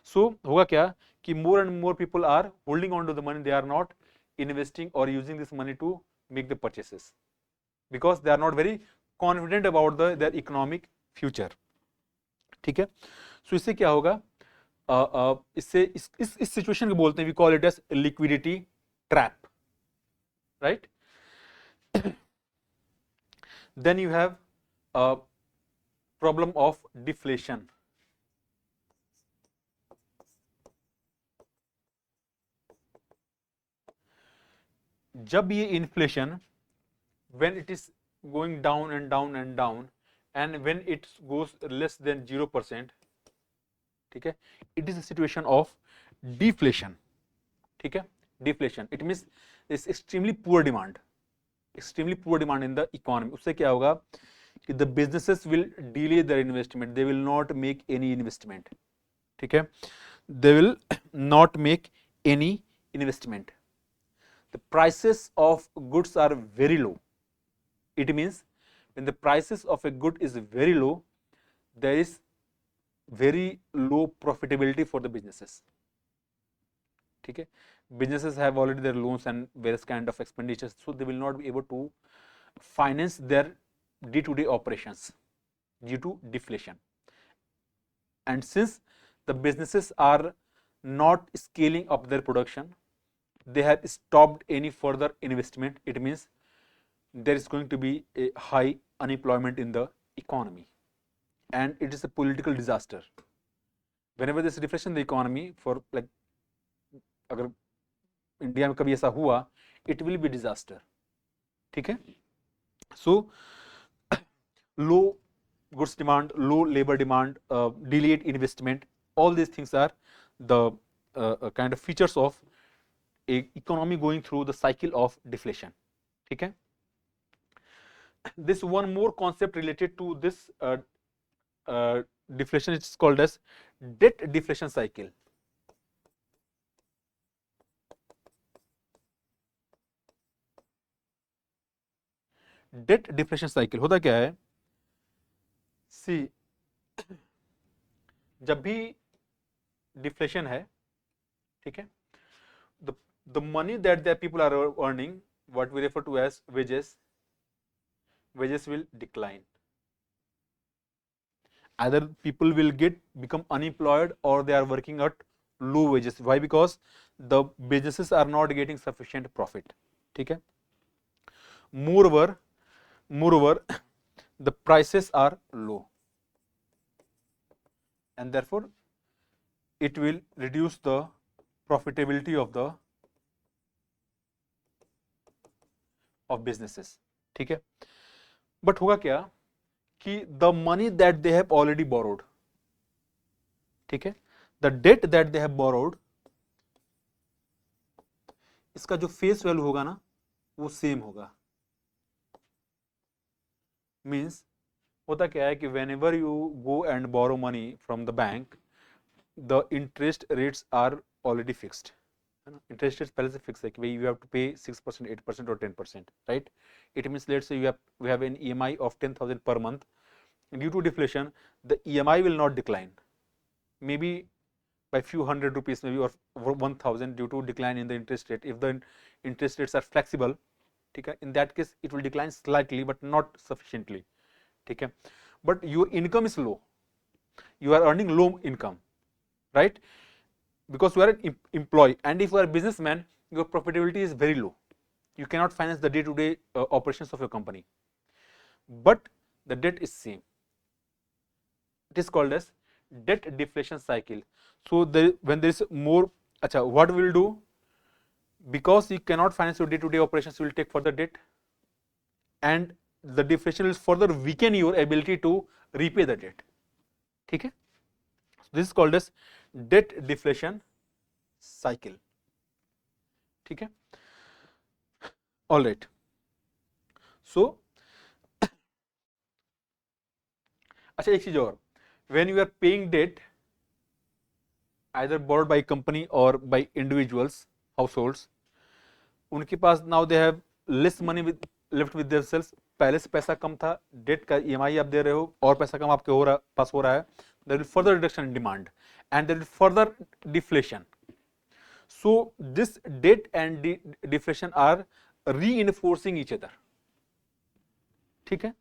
so होगा क्या कि more and more people are holding on to the money, they are not investing or using this money to make the purchases because they are not very confident about their economic future. ठीक है, सो इससे क्या होगा, इससे इस situation को बोलते हैं, we call it as liquidity trap. Right, then you have problem of deflation. जब ये inflation when it is going down and down and down and when it goes less than 0%, ठीक है, it is a situation of deflation. ठीक है, deflation, it means it's extremely poor demand in the economy. उससे क्या होगा कि the businesses will delay their investment, they will not make any investment. ठीक है, they will not make any investment. The prices of goods are very low. It means when the prices of a good is very low, there is very low profitability for the businesses. ठीक है, businesses have already their loans and various kind of expenditures, so they will not be able to finance their day-to-day operations due to deflation. And since the businesses are not scaling up their production, they have stopped any further investment. It means there is going to be a high unemployment in the economy, and it is a political disaster. Whenever there is deflation in the economy, for like अगर India में कभी ऐसा हुआ, it will be disaster. ठीक है, so low goods demand, low labor demand, delayed investment, all these things are the kind of features of a economy going through the cycle of deflation. ठीक है, this one more concept related to this deflation is called as debt deflation cycle. Debt deflation cycle होता क्या है, see, जब भी deflation है, ठीक है, the money that the people are earning, what we refer to as wages will decline. Either people will become unemployed or they are working at low wages. Why? Because the businesses are not getting sufficient profit. ठीक है, moreover the prices are low, and therefore it will reduce the profitability of businesses. ठीक है, but होगा क्या कि the money that they have already borrowed, ठीक है, the debt that they have borrowed, इसका जो फेस वैल्यू होगा ना वो सेम होगा. मीन्स होता क्या है कि whenever you go and borrow money from the bank, the interest rates are already fixed, है ना. इंटरेस्ट रेट्स पहले से फिक्स है कि भाई यू हैव टू पे 6%, 8% और 10%, right. It means let's say we have an EMI of 10,000 per month. Due to deflation, the EMI will not decline, maybe by few hundred rupees, maybe or 1,000 due to decline in the interest rate. If the interest rates are flexible, ठीक है, in that case it will decline slightly but not sufficiently, ठीक है. But your income is low, you are earning low income, right, because you are an employee, and if you are a businessman, your profitability is very low. You cannot finance the day-to-day operations of your company, but the debt is same. It is called as debt deflation cycle. So when there is more, what we will do, because you cannot finance your day-to-day operations, you will take further debt, and the deflation will further weaken your ability to repay the debt. ठीक है. So this is called as debt deflation cycle. ठीक है. All right. So अच्छा, एक चीज और, when you are paying debt either borrowed by company or by individuals, households, उनके पास now they have less money left with themselves. पहले से पैसा कम था, डेट का EMI आप दे रहे हो और पैसा कम आपके पास हो रहा है, there will further reduction in demand and there will further deflation. So this debt and deflation are reinforcing each other. ठीक है.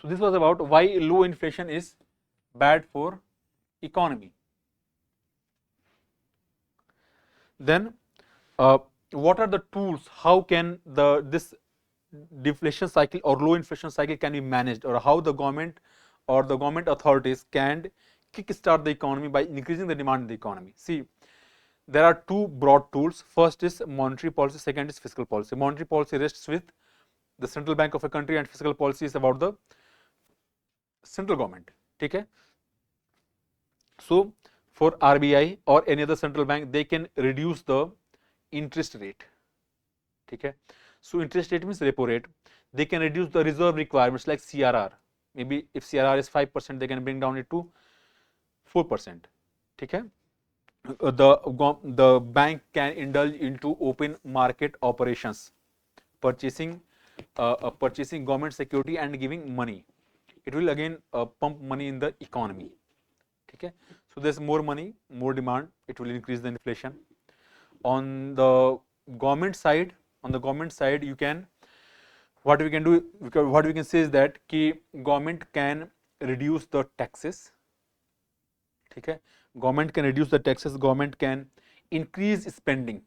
So this was about why low inflation is bad for economy. Then what are the tools, how can this deflation cycle or low inflation cycle can be managed, or how the government or the government authorities can kickstart the economy by increasing the demand in the economy. See, there are two broad tools. First is monetary policy, second is fiscal policy. Monetary policy rests with the central bank of a country and fiscal policy is about the central government. ठीक है. So for RBI or any other central bank, they can reduce the interest rate. ठीक है. So interest rate means repo rate. They can reduce the reserve requirements like CRR. Maybe if CRR is 5%, they can bring down it to 4%. ठीक है. The bank can indulge into open market operations, purchasing government security and giving money. It will again pump money in the economy. Okay, so there's more money, more demand, it will increase the inflation. On the government side, you can, what we can say is that government can reduce the taxes. Okay, government can reduce the taxes, government can increase spending.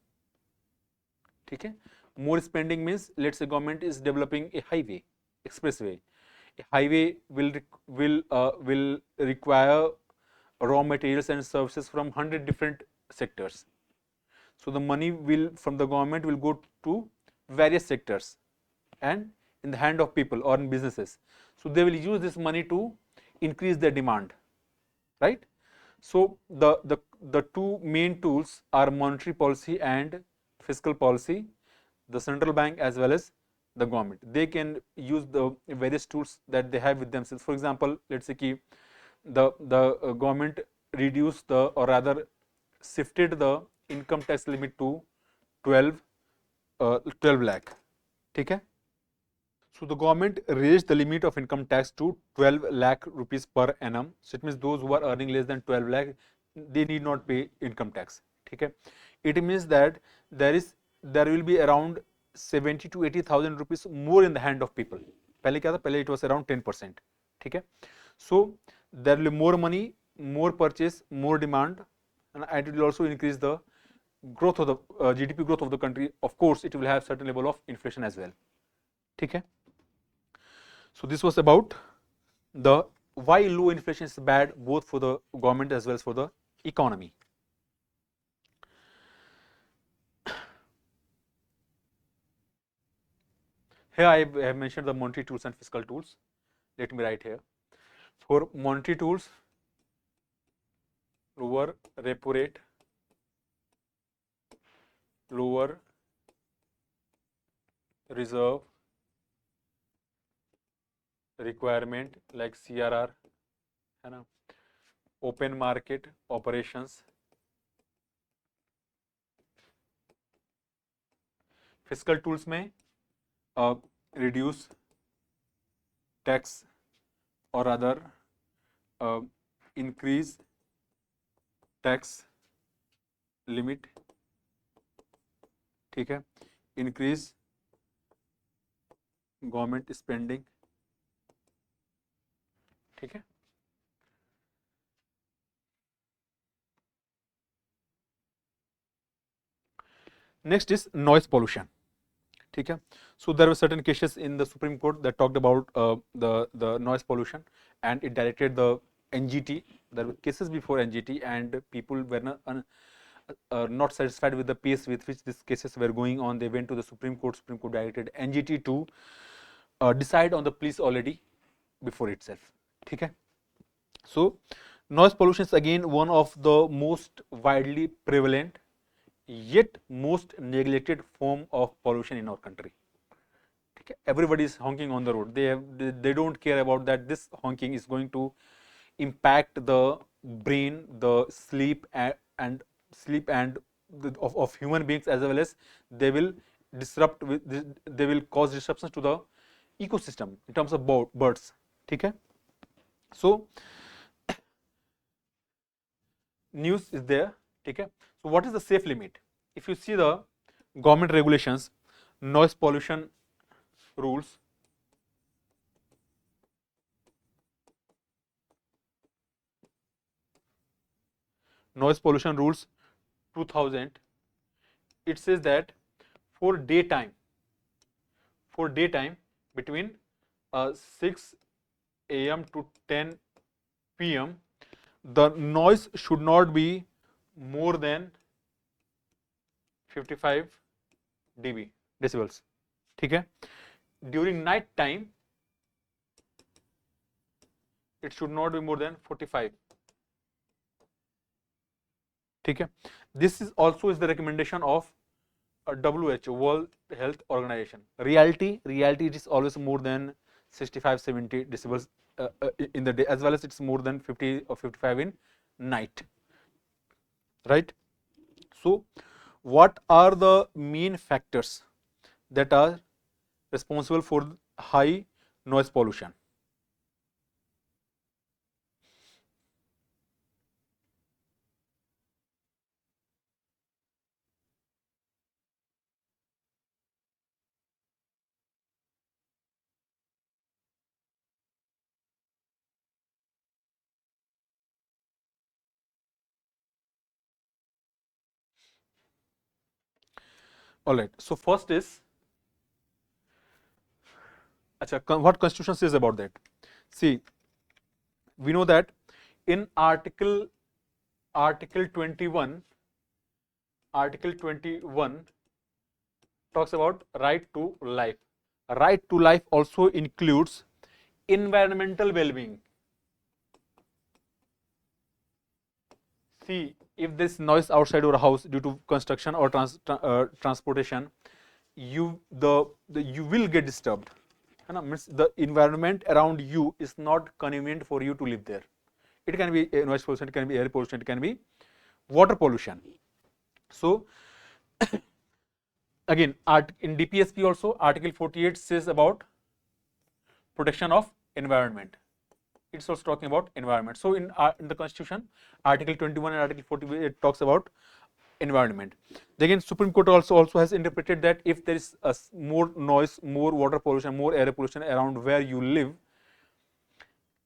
Okay, more spending means, let's say government is developing a highway, expressway. A highway will require raw materials and services from 100 different sectors. So the money from the government will go to various sectors and in the hand of people or in businesses. So they will use this money to increase their demand, right? So the two main tools are monetary policy and fiscal policy, the central bank as well as the government. They can use the various tools that they have with themselves. For example, let's say the government reduced or rather shifted the income tax limit to 12 lakh. ठीक है. So the government raised the limit of income tax to 12 lakh rupees per annum. So it means those who are earning less than 12 lakh, they need not pay income tax. ठीक है. It means that there will be around 70 to 80,000 rupees more in the hand of people. पहले क्या था? पहले it was around 10%. ठीक है. So there will be more money, more purchase, more demand, and it will also increase the growth of the GDP growth of the country. Of course, it will have certain level of inflation as well. ठीक है. So this was about the why low inflation is bad both for the government as well as for the economy. Here I have mentioned the monetary tools and fiscal tools. Let me write here. For monetary tools, lower repo rate, lower reserve requirement like CRR, है ना, open market operations, fiscal tools में reduce tax or rather increase tax limit, ठीक है, increase government spending, ठीक है। Next is noise pollution, ठीक है। So there were certain cases in the supreme court that talked about the noise pollution and it directed the NGT. There were cases before NGT and people were not satisfied with the pace with which these cases were going on. They went to the Supreme Court. Supreme Court directed NGT to decide on the police already before itself, ठीक है। So noise pollution is again one of the most widely prevalent yet most neglected form of pollution in our country, ठीक है। Everybody is honking on the road. They don't care about that this honking is going to impact the brain, the sleep and of human beings, as well as they will disrupt they will cause disruptions to the ecosystem in terms of birds, ठीक है। So news is there, ठीक है। So what is the safe limit? If you see the government regulations, noise pollution rules, noise pollution rules 2000, it says that for daytime between 6 a.m. to 10 p.m. the noise should not be more than 55 dB decibels, ठीक है। During night time it should not be more than 45, ठीक है। This is also is the recommendation of WHO, World Health Organization. Reality it is always more than 65-70 decibels in the day, as well as it's more than 50 or 55 in night, right? So what are the main factors that are responsible for high noise pollution? All right, so first is, what Constitution says about that. See, we know that in Article 21 talks about right to life. Right to life also includes environmental well-being. See, if this noise outside your house due to construction or transportation, you will get disturbed, है ना, means the environment around you is not convenient for you to live there. It can be noise pollution, it can be air pollution, it can be water pollution. So again, in DPSP also Article 48 says about protection of environment. It's also talking about environment. So in the Constitution, Article 21 and Article 48 it talks about environment. Again, Supreme Court also has interpreted that if there is more noise, more water pollution, more air pollution around where you live,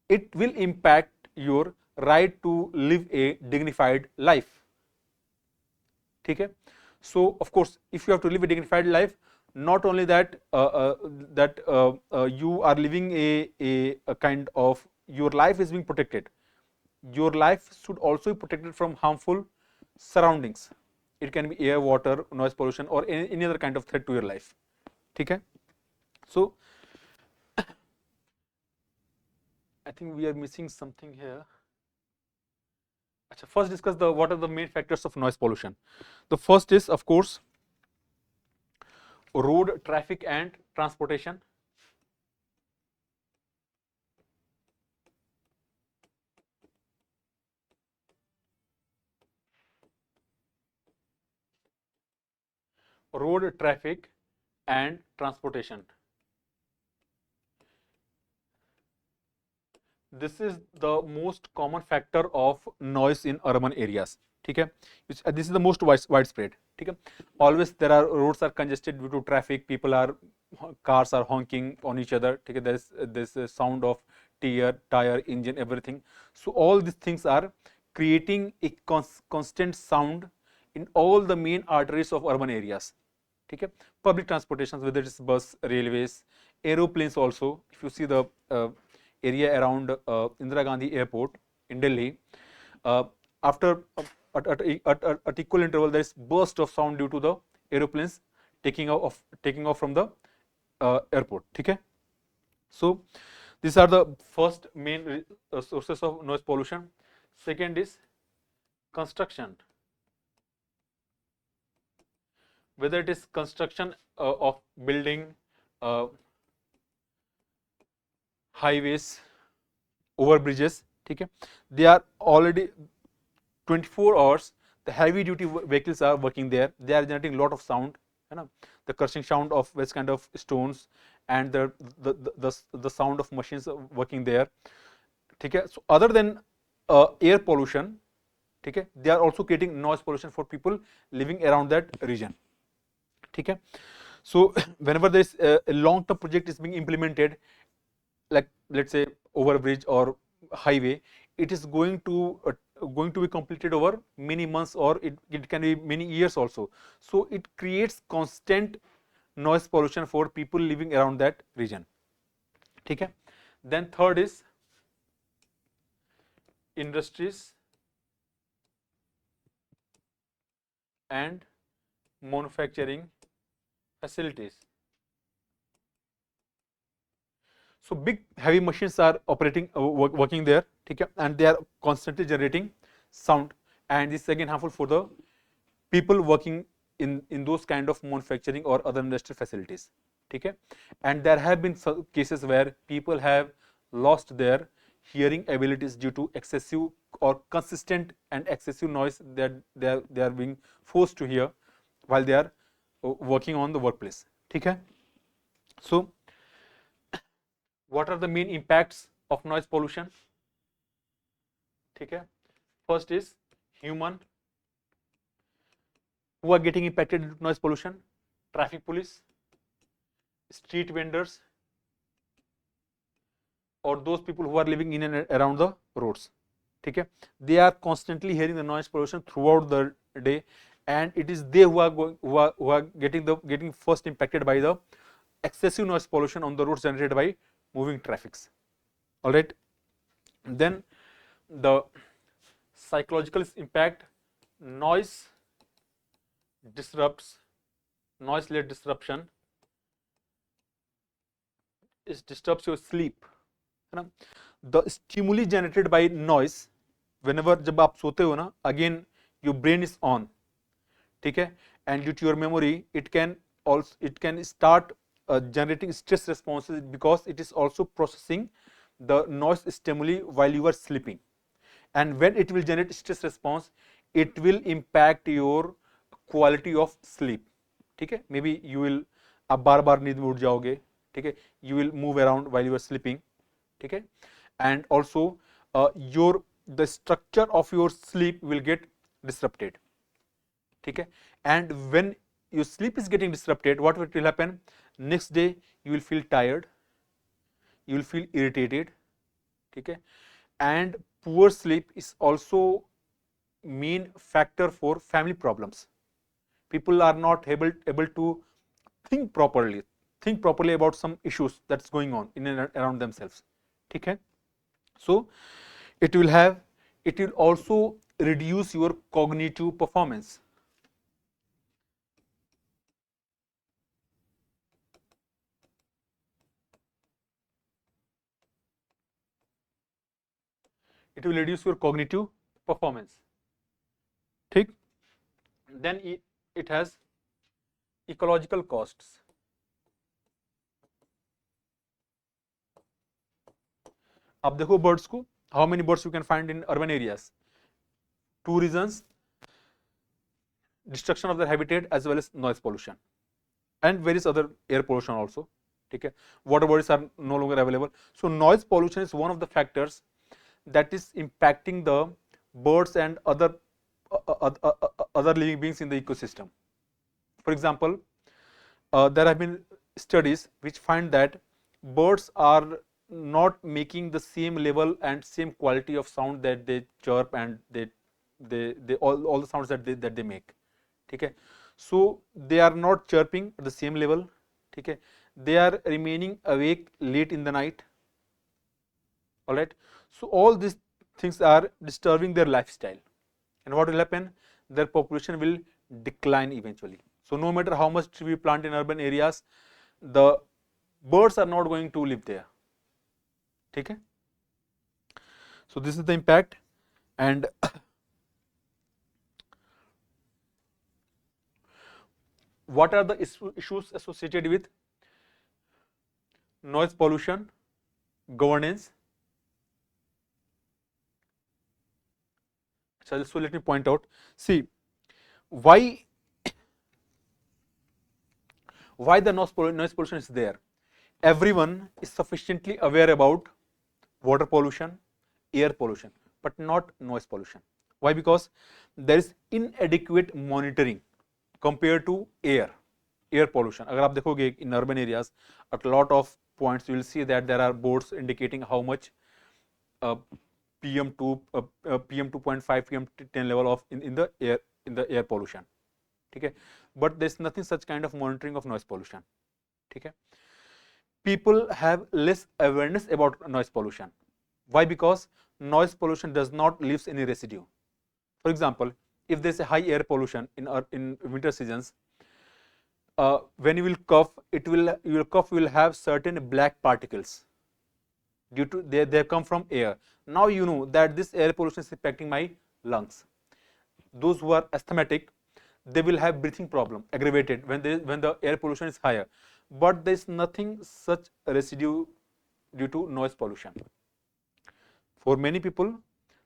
it will impact your right to live a dignified life, ठीक है। So of course, if you have to live a dignified life, not only that you are living a kind of, your life is being protected, your life should also be protected from harmful surroundings. It can be air, water, noise pollution, or any other kind of threat to your life, ठीक है। So I think we are missing something here. First discuss the what are the main factors of noise pollution. The first is, of course, road traffic and transportation. Road traffic and transportation. This is the most common factor of noise in urban areas. ठीक है, this is the most widespread. ठीक है, always there are roads are congested due to traffic, people are cars are honking on each other. ठीक है, there's a sound of tire, engine, everything. So all these things are creating a constant sound in all the main arteries of urban areas. ठीक है, public transportation, whether it's bus, railways, aeroplanes also. If you see the area around Indira Gandhi Airport in Delhi, after at equal interval there is burst of sound due to the aeroplanes taking off from the airport. ठीक है, so these are the first main sources of noise pollution. Second is construction. Whether it is construction of building, highways, over bridges, ठीक है, they are already 24 hours. The heavy duty vehicles are working there. They are generating a lot of sound, है ना, the crushing sound of this kind of stones and the sound of machines working there. ठीक है, so other than air pollution, ठीक है, they are also creating noise pollution for people living around that region. ठीक है, so whenever this a long term project is being implemented, like let's say overbridge or highway, it is going to be completed over many months, or it can be many years also. So it creates constant noise pollution for people living around that region. ठीक है, then third is industries and manufacturing facilities. So big heavy machines are operating, working there, ठीक है, and they are constantly generating sound, and this is again harmful for the people working in those kind of manufacturing or other industrial facilities. ठीक है, and there have been cases where people have lost their hearing abilities due to excessive or consistent and excessive noise that they are being forced to hear while they are working on the workplace. ठीक है, so what are the main impacts of noise pollution? ठीक है, first is human who are getting impacted due to noise pollution: traffic police, street vendors, or those people who are living in and around the roads. ठीक है, they are constantly hearing the noise pollution throughout the day, and it is they who are getting first impacted by the excessive noise pollution on the roads generated by moving traffics. All right, then the psychological impact: noise led disruption disturbs your sleep, है ना. The stimuli generated by noise, whenever जब आप सोते हो ना, again your brain is on, ठीक है, and due to your memory it can start generating stress responses, because it is also processing the noise stimuli while you are sleeping, and when it will generate stress response, it will impact your quality of sleep. ठीक है, maybe you will, आप बार बार नींद में उठ जाओगे, ठीक है, you will move around while you are sleeping, ठीक है, and also the structure of your sleep will get disrupted. ठीक है, and when your sleep is getting disrupted, what will happen? Next day you will feel tired, you will feel irritated, ठीक है, and poor sleep is also main factor for family problems. People are not able to think properly about some issues that's going on in and around themselves. ठीक है, so it will also reduce your cognitive performance. It will reduce your cognitive performance. ठीक. Then it has ecological costs. अब देखो birds को, how many birds you can find in urban areas? Two reasons: destruction of their habitat as well as noise pollution and various other air pollution also. ठीक है. Water bodies are no longer available. So noise pollution is one of the factors that is impacting the birds and other living beings in the ecosystem. For example, there have been studies which find that birds are not making the same level and same quality of sound that they chirp and they all the sounds that they make. ठीक है. So they are not chirping at the same level. ठीक है. They are remaining awake late in the night. All right. So all these things are disturbing their lifestyle, and what will happen? Their population will decline eventually. So no matter how much tree we plant in urban areas, the birds are not going to live there. ठीक है. So this is the impact. And what are the issues associated with noise pollution, governance? So let me point out. See, why the noise pollution is there? Everyone is sufficiently aware about water pollution, air pollution, but not noise pollution. Why? Because there is inadequate monitoring compared to air pollution. अगर आप देखोगे in urban areas, at a lot of points you will see that there are boards indicating how much PM2, PM2.5, PM10 level of in the air pollution. ठीक है. But there is nothing such kind of monitoring of noise pollution. ठीक है. People have less awareness about noise pollution. Why? Because noise pollution does not leave any residue. For example, if there is a high air pollution in winter seasons, when you will cough, your cough will have certain black particles due to they come from air. Now you know that this air pollution is impacting my lungs. Those who are asthmatic, they will have breathing problem aggravated when the air pollution is higher. But there is nothing such residue due to noise pollution. For many people,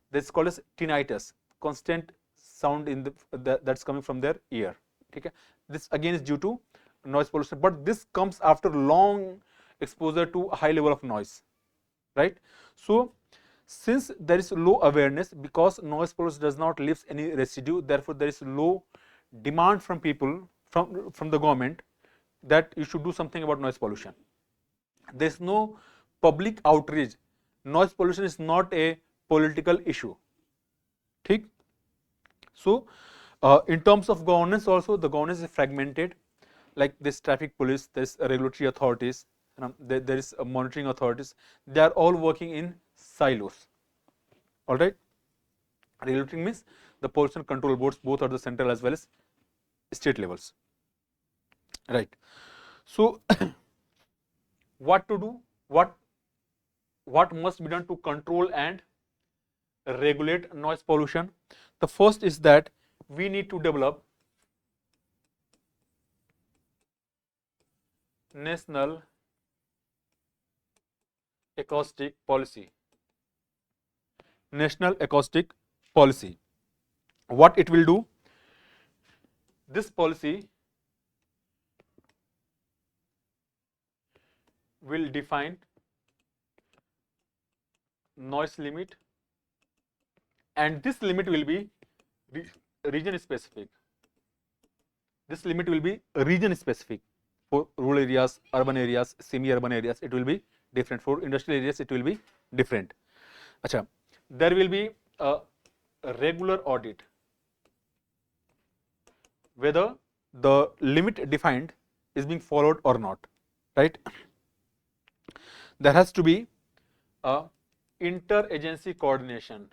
this is called as tinnitus, constant sound in that's coming from their ear. Okay? This again is due to noise pollution, but this comes after long exposure to a high level of noise, right? So since there is low awareness, because noise pollution does not leave any residue, therefore there is low demand from people, from the government, that you should do something about noise pollution. There is no public outrage. Noise pollution is not a political issue. ठीक? So in terms of governance also, the governance is fragmented. Like this traffic police, there's regulatory authorities, there is monitoring authorities. They are all working in silos. All right. Regulatory means the pollution control boards, both at the central as well as state levels. Right. So what to do? What must be done to control and regulate noise pollution? The first is that we need to develop national acoustic policy. National acoustic policy. What it will do? This policy will define noise limit, and this limit will be region specific. This limit will be region specific. For rural areas, urban areas, semi-urban areas, it will be different. For industrial areas, it will be different. Achha, there will be a regular audit whether the limit defined is being followed or not, right? There has to be a inter-agency coordination.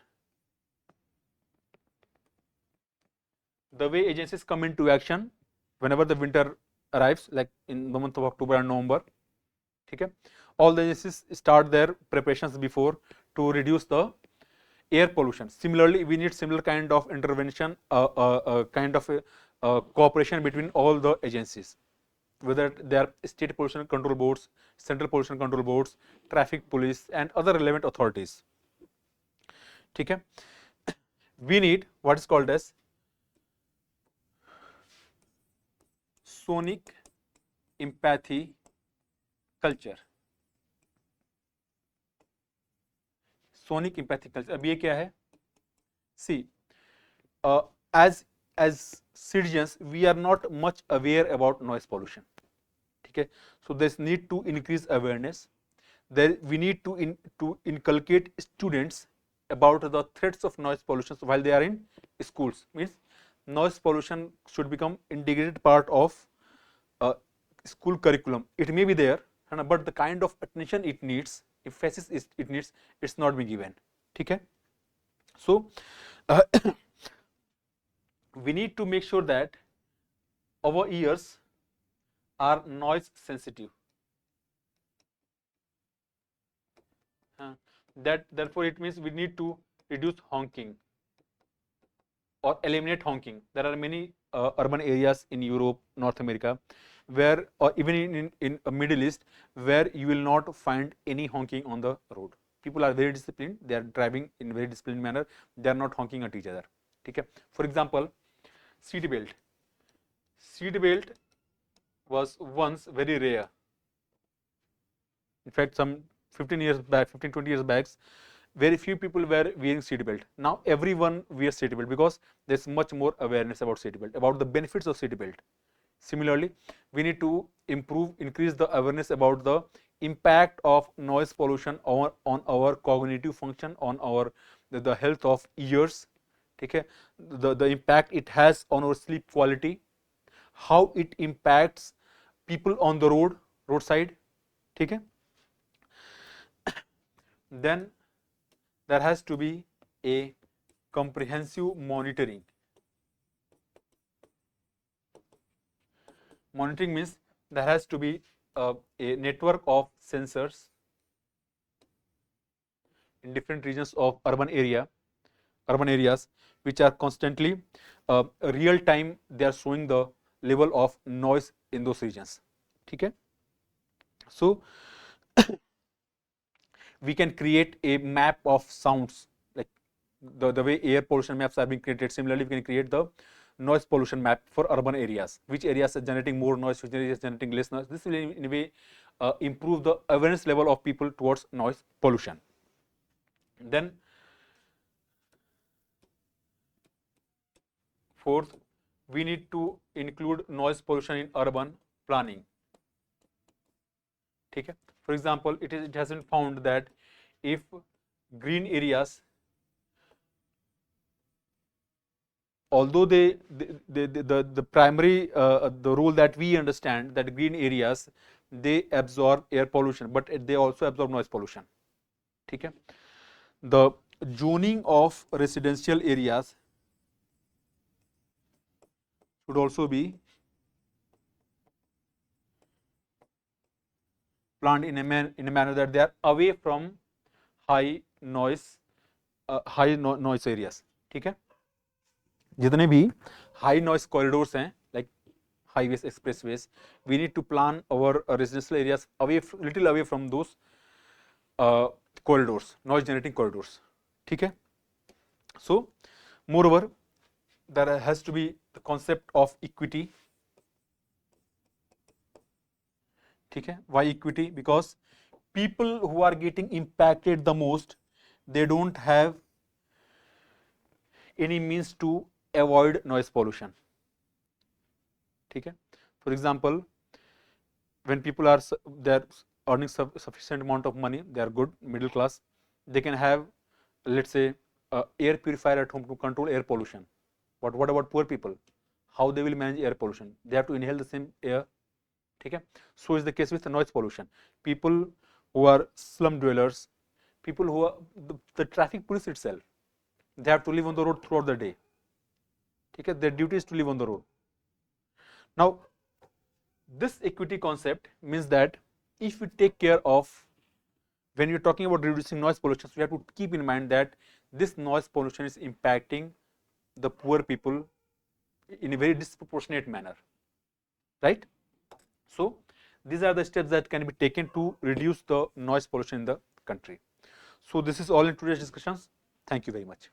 The way agencies come into action whenever the winter arrives, like in the month of October and November, okay, all the agencies start their preparations before to reduce the air pollution. Similarly, we need similar kind of intervention, kind of cooperation between all the agencies, whether they are state pollution control boards, central pollution control boards, traffic police, and other relevant authorities. ठीक है? We need what is called as sonic empathy culture. Sonic empathy culture. अब ये क्या है? See, as citizens, we are not much aware about noise pollution. ठीक है? So there's need to increase awareness. We need to inculcate students about the threats of noise pollution while they are in schools. Means noise pollution should become integrated part of school curriculum. It may be there, but the kind of attention it needs, emphasis it needs, it's not being given. ठीक है? So we need to make sure that our ears are noise sensitive. Therefore it means we need to reduce honking or eliminate honking. There are many urban areas in Europe, North America, where, or even in Middle East, where you will not find any honking on the road. People are very disciplined. They are driving in very disciplined manner. They are not honking at each other. ठीक है? For example, seat belt. Seat belt was once very rare. In fact, some 15 years back, 15-20 years back, very few people were wearing seat belt. Now everyone wears seat belt because there's much more awareness about seat belt, about the benefits of seat belt. Similarly, we need to increase the awareness about the impact of noise pollution on our cognitive function, on our the health of ears. Okay, the impact it has on our sleep quality, how it impacts people on the roadside. Okay. Then there has to be a comprehensive monitoring. Monitoring means there has to be a network of sensors in different regions of urban areas, which are constantly real time. They are showing the level of noise in those regions. Okay. So we can create a map of sounds, like the way air pollution maps are being created. Similarly, we can create the noise pollution map for urban areas. Which areas are generating more noise, which areas are generating less noise. This will in a way improve the awareness level of people towards noise pollution. Then fourth, we need to include noise pollution in urban planning. Okay. For example, it has been found that if green areas, although the primary the rule that we understand that green areas, they absorb air pollution, but they also absorb noise pollution. Okay. The zoning of residential areas should also be planned in a manner that they are away from high noise areas. ठीक है? जितने भी high noise corridors हैं, like highways, expressways, we need to plan our residential areas little away from those corridors, noise generating corridors. ठीक है? So moreover, there has to be the concept of equity. ठीक है? Why equity? Because people who are getting impacted the most, they don't have any means to avoid noise pollution. ठीक है? For example, when people are earning sufficient amount of money, they are good, middle class, they can have, let's say, air purifier at home to control air pollution. But what about poor people? How they will manage air pollution? They have to inhale the same air. Okay? So is the case with the noise pollution. People who are slum dwellers, people who are the traffic police itself, they have to live on the road throughout the day. Okay? Their duty is to live on the road. Now, this equity concept means that if we take care of, when you're talking about reducing noise pollution, so we have to keep in mind that this noise pollution is impacting the poor people in a very disproportionate manner, right? So these are the steps that can be taken to reduce the noise pollution in the country. So this is all in today's discussions. Thank you very much.